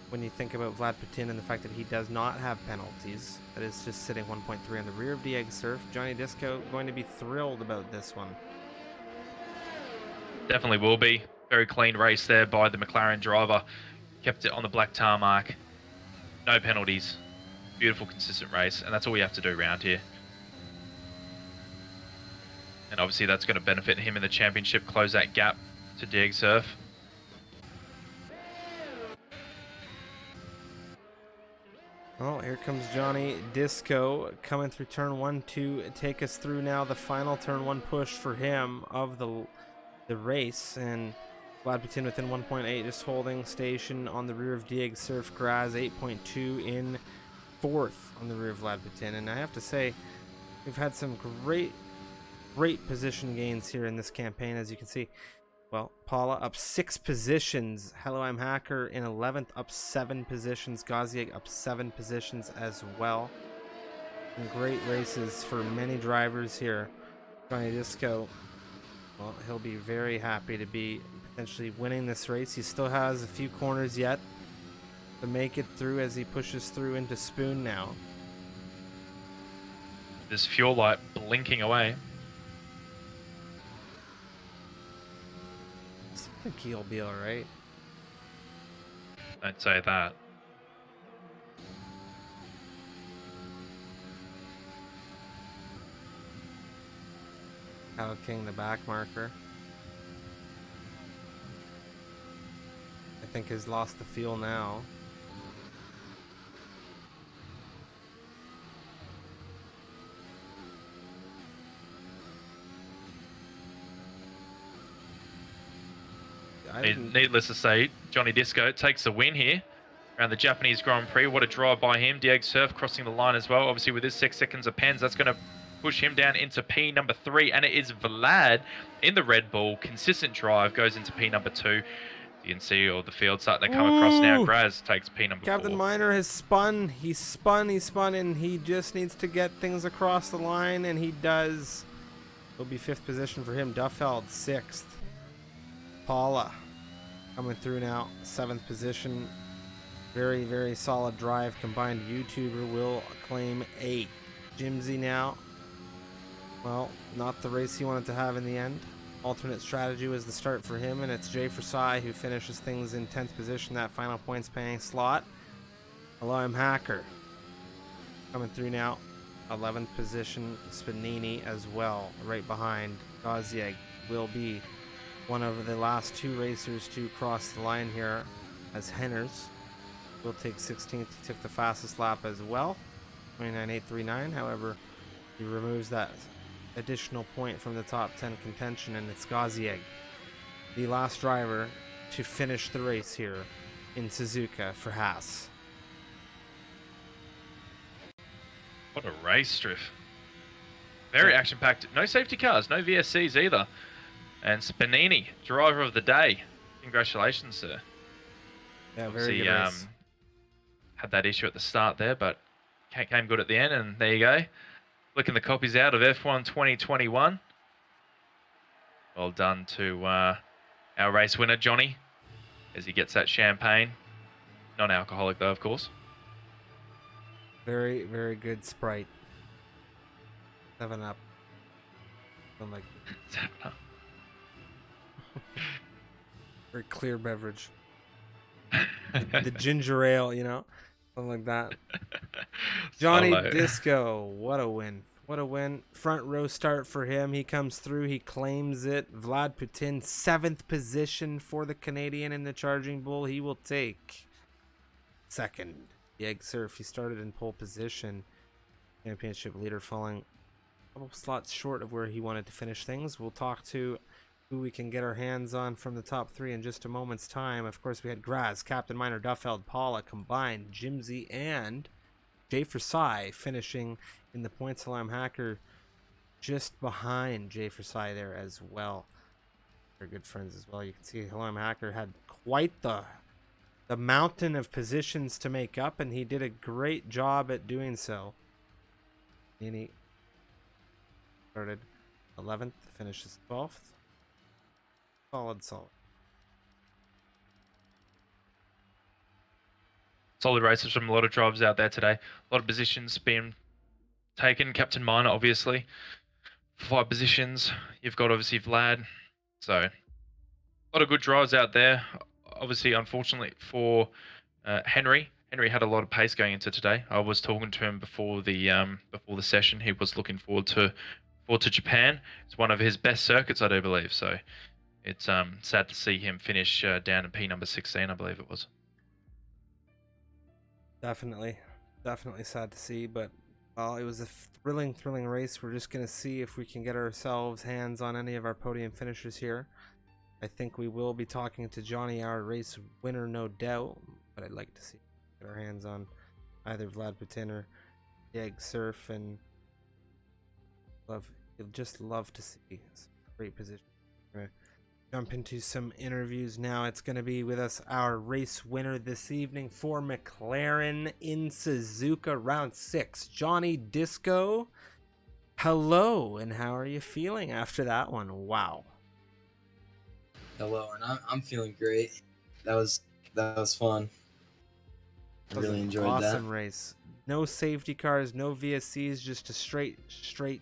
When you think about Vlad Putin and the fact that he does not have penalties, that is just sitting 1.3 on the rear of the Egg Surf. Johnny Disco going to be thrilled about this one. Definitely will be. Very clean race there by the McLaren driver. Kept it on the black tarmac. No penalties. Beautiful, consistent race. And that's all we have to do around here. And obviously that's going to benefit him in the championship. Close that gap to Dig Surf. Oh, here comes Johnny Disco coming through turn 1 to take us through now the final turn 1 push for him of the race, and Vlad Putin within 1.8, just holding station on the rear of Dieg Surf Graz, 8.2 in 4th on the rear of Vlad Putin. And I have to say, we've had some great position gains here in this campaign, as you can see. Well, Paula up 6 positions, Hello I'm Hacker in 11th up 7 positions, Gazieg up 7 positions as well. Some great races for many drivers here. Johnny Disco, well, he'll be very happy to be potentially winning this race. He still has a few corners yet to make it through as he pushes through into Spoon now. This fuel light blinking away. I think he'll be alright. Don't say that. Cattle King, the back marker. I think has lost the fuel now. Needless to say, Johnny Disco takes the win here around the Japanese Grand Prix. What a drive by him. Dieg Surf crossing the line as well. Obviously with his 6 seconds of pens, that's going to push him down into P number 3, and it is Vlad in the Red Bull. Consistent drive goes into P number 2. You can see all the field starting to come across now. Graz takes P number 4. Captain Miner has spun. He's spun, and he just needs to get things across the line, and he does. It'll be 5th position for him. Duffeld 6th. Paula coming through now, 7th position. Very, very solid drive. Combined YouTuber will claim 8th. Jimsy now. Well, not the race he wanted to have in the end. Alternate strategy was the start for him, and it's Jay Forsai who finishes things in 10th position, that final points paying slot. Hello, I'm Hacker. Coming through now, 11th position, Spanini as well, right behind. Gazieg will be one of the last 2 racers to cross the line here, as Henners will take 16th. He took the fastest lap as well, 29.839. However, he removes that additional point from the top 10 contention, and it's Gazieg, the last driver to finish the race here in Suzuka for Haas. What a race, Striff. Very action-packed. No safety cars, no VSCs either. And Spanini, driver of the day. Congratulations, sir. Yeah, very good race. Had that issue at the start there, but came good at the end, and there you go. Flicking the copies out of F1 2021. Well done to our race winner, Johnny, as he gets that champagne. Non-alcoholic, though, of course. Very, very good Sprite. 7 Up. I'm like 7 Up. Or clear beverage. The ginger ale, something like that. Johnny Solo. Disco, what a win. What a win. Front row start for him. He comes through. He claims it. Vlad Putin, 7th position for the Canadian in the Charging Bull. He will take 2nd. Yeg Surf, he started in pole position. Championship leader falling a couple slots short of where he wanted to finish things. We'll talk to who we can get our hands on from the top 3 in just a moment's time. Of course, we had Graz, Captain Miner, Duffeld, Paula combined, Jimsy, and Jay Forsai finishing in the points alarm hacker just behind Jay Forsai there as well. They're good friends as well. You can see Alarm Hacker had quite the mountain of positions to make up, and he did a great job at doing so. Nini started 11th, finishes 12th. Solid. Solid races from a lot of drivers out there today. A lot of positions being taken. Captain Miner, obviously. 5 positions. You've got, obviously, Vlad. So, a lot of good drives out there. Obviously, unfortunately for Henry. Henry had a lot of pace going into today. I was talking to him before the session. He was looking forward to Japan. It's one of his best circuits, I do believe. So, it's sad to see him finish down in P number 16, I believe it was. Definitely sad to see, but well, it was a thrilling race. We're just going to see if we can get ourselves hands on any of our podium finishers here. I think we will be talking to Johnny, our race winner, no doubt, but I'd like to see get our hands on either Vlad Putin or Yeg Surf, and you'll just love to see some great position. We're gonna jump into some interviews now. It's going to be with us our race winner this evening for McLaren in Suzuka, round 6, Johnny Disco. Hello, and how are you feeling after that one? Wow. Hello, and I'm feeling great. That was fun. I really enjoyed that. Awesome race. No safety cars, no VSCs, just a straight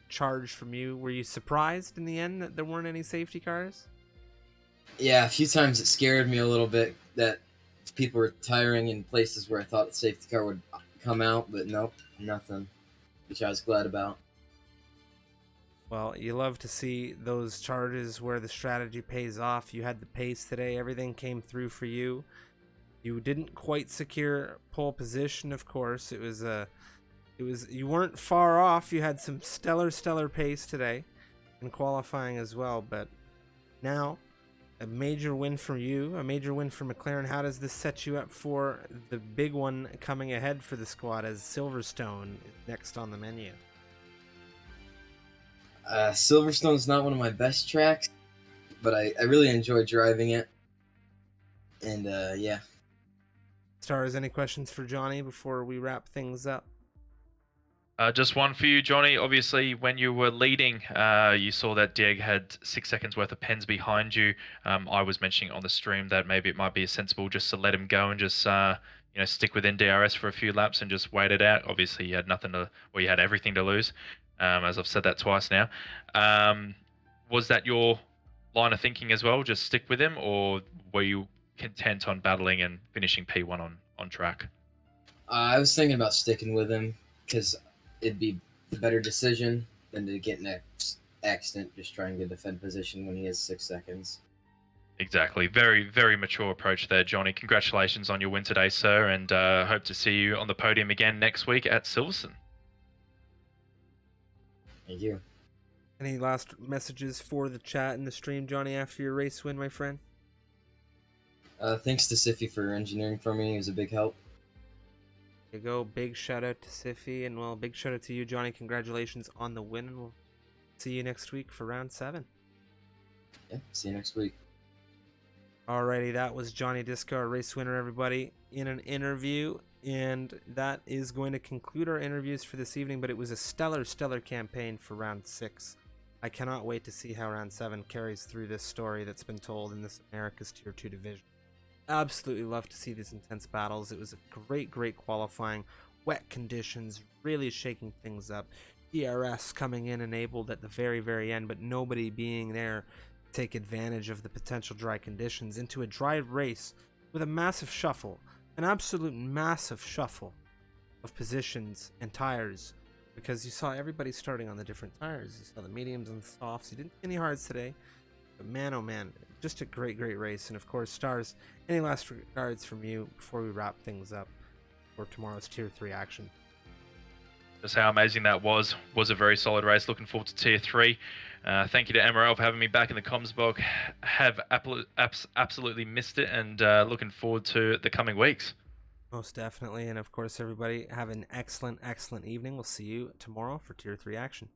charge from you. Were you surprised in the end that there weren't any safety cars? Yeah, a few times it scared me a little bit that people were retiring in places where I thought the safety car would come out, but nope, nothing, which I was glad about. Well, you love to see those charges where the strategy pays off. You had the pace today. Everything came through for you. You didn't quite secure pole position, of course. You weren't far off. You had some stellar pace today in qualifying as well, but now a major win for you, a major win for McLaren. How does this set you up for the big one coming ahead for the squad as Silverstone is next on the menu? Silverstone's not one of my best tracks, but I really enjoy driving it. And yeah. Stars, any questions for Johnny before we wrap things up? Just one for you, Johnny. Obviously, when you were leading, you saw that Dieg had 6 seconds worth of pens behind you. I was mentioning on the stream that maybe it might be sensible just to let him go and just stick within DRS for a few laps and just wait it out. Obviously, you had you had everything to lose. As I've said that twice now. Was that your line of thinking as well? Just stick with him, or were you content on battling and finishing P1 on track? I was thinking about sticking with him because it'd be the better decision than to get in an accident just trying to defend position when he has 6 seconds. Exactly. Very, very mature approach there, Johnny. Congratulations on your win today, sir, and hope to see you on the podium again next week at Silverstone. Thank you. Any last messages for the chat and the stream, Johnny, after your race win, my friend? Thanks to Siffy for engineering for me. He was a big help. There you go. Big shout out to Siffy, and well, big shout out to you, Johnny. Congratulations on the win, and we'll see you next week for round 7. Yeah, see you next week. Alrighty, that was Johnny Disco, our race winner, everybody, in an interview. And that is going to conclude our interviews for this evening, but it was a stellar campaign for round 6. I cannot wait to see how round 7 carries through this story that's been told in this America's Tier 2 division. Absolutely love to see these intense battles. It was a great qualifying. Wet conditions, really shaking things up. DRS coming in enabled at the very end, but nobody being there take advantage of the potential dry conditions into a dry race with a massive shuffle, an absolute massive shuffle of positions and tires, because you saw everybody starting on the different tires. You saw the mediums and the softs. You didn't see any hards today, but man, oh man, just a great race. And of course, Stars, any last regards from you before we wrap things up for tomorrow's Tier 3 action? Just how amazing that was a very solid race. Looking forward to Tier 3. Thank you to MRL for having me back in the comms box. Have absolutely missed it, and looking forward to the coming weeks. Most definitely. And of course, everybody have an excellent evening. We'll see you tomorrow for Tier 3 action.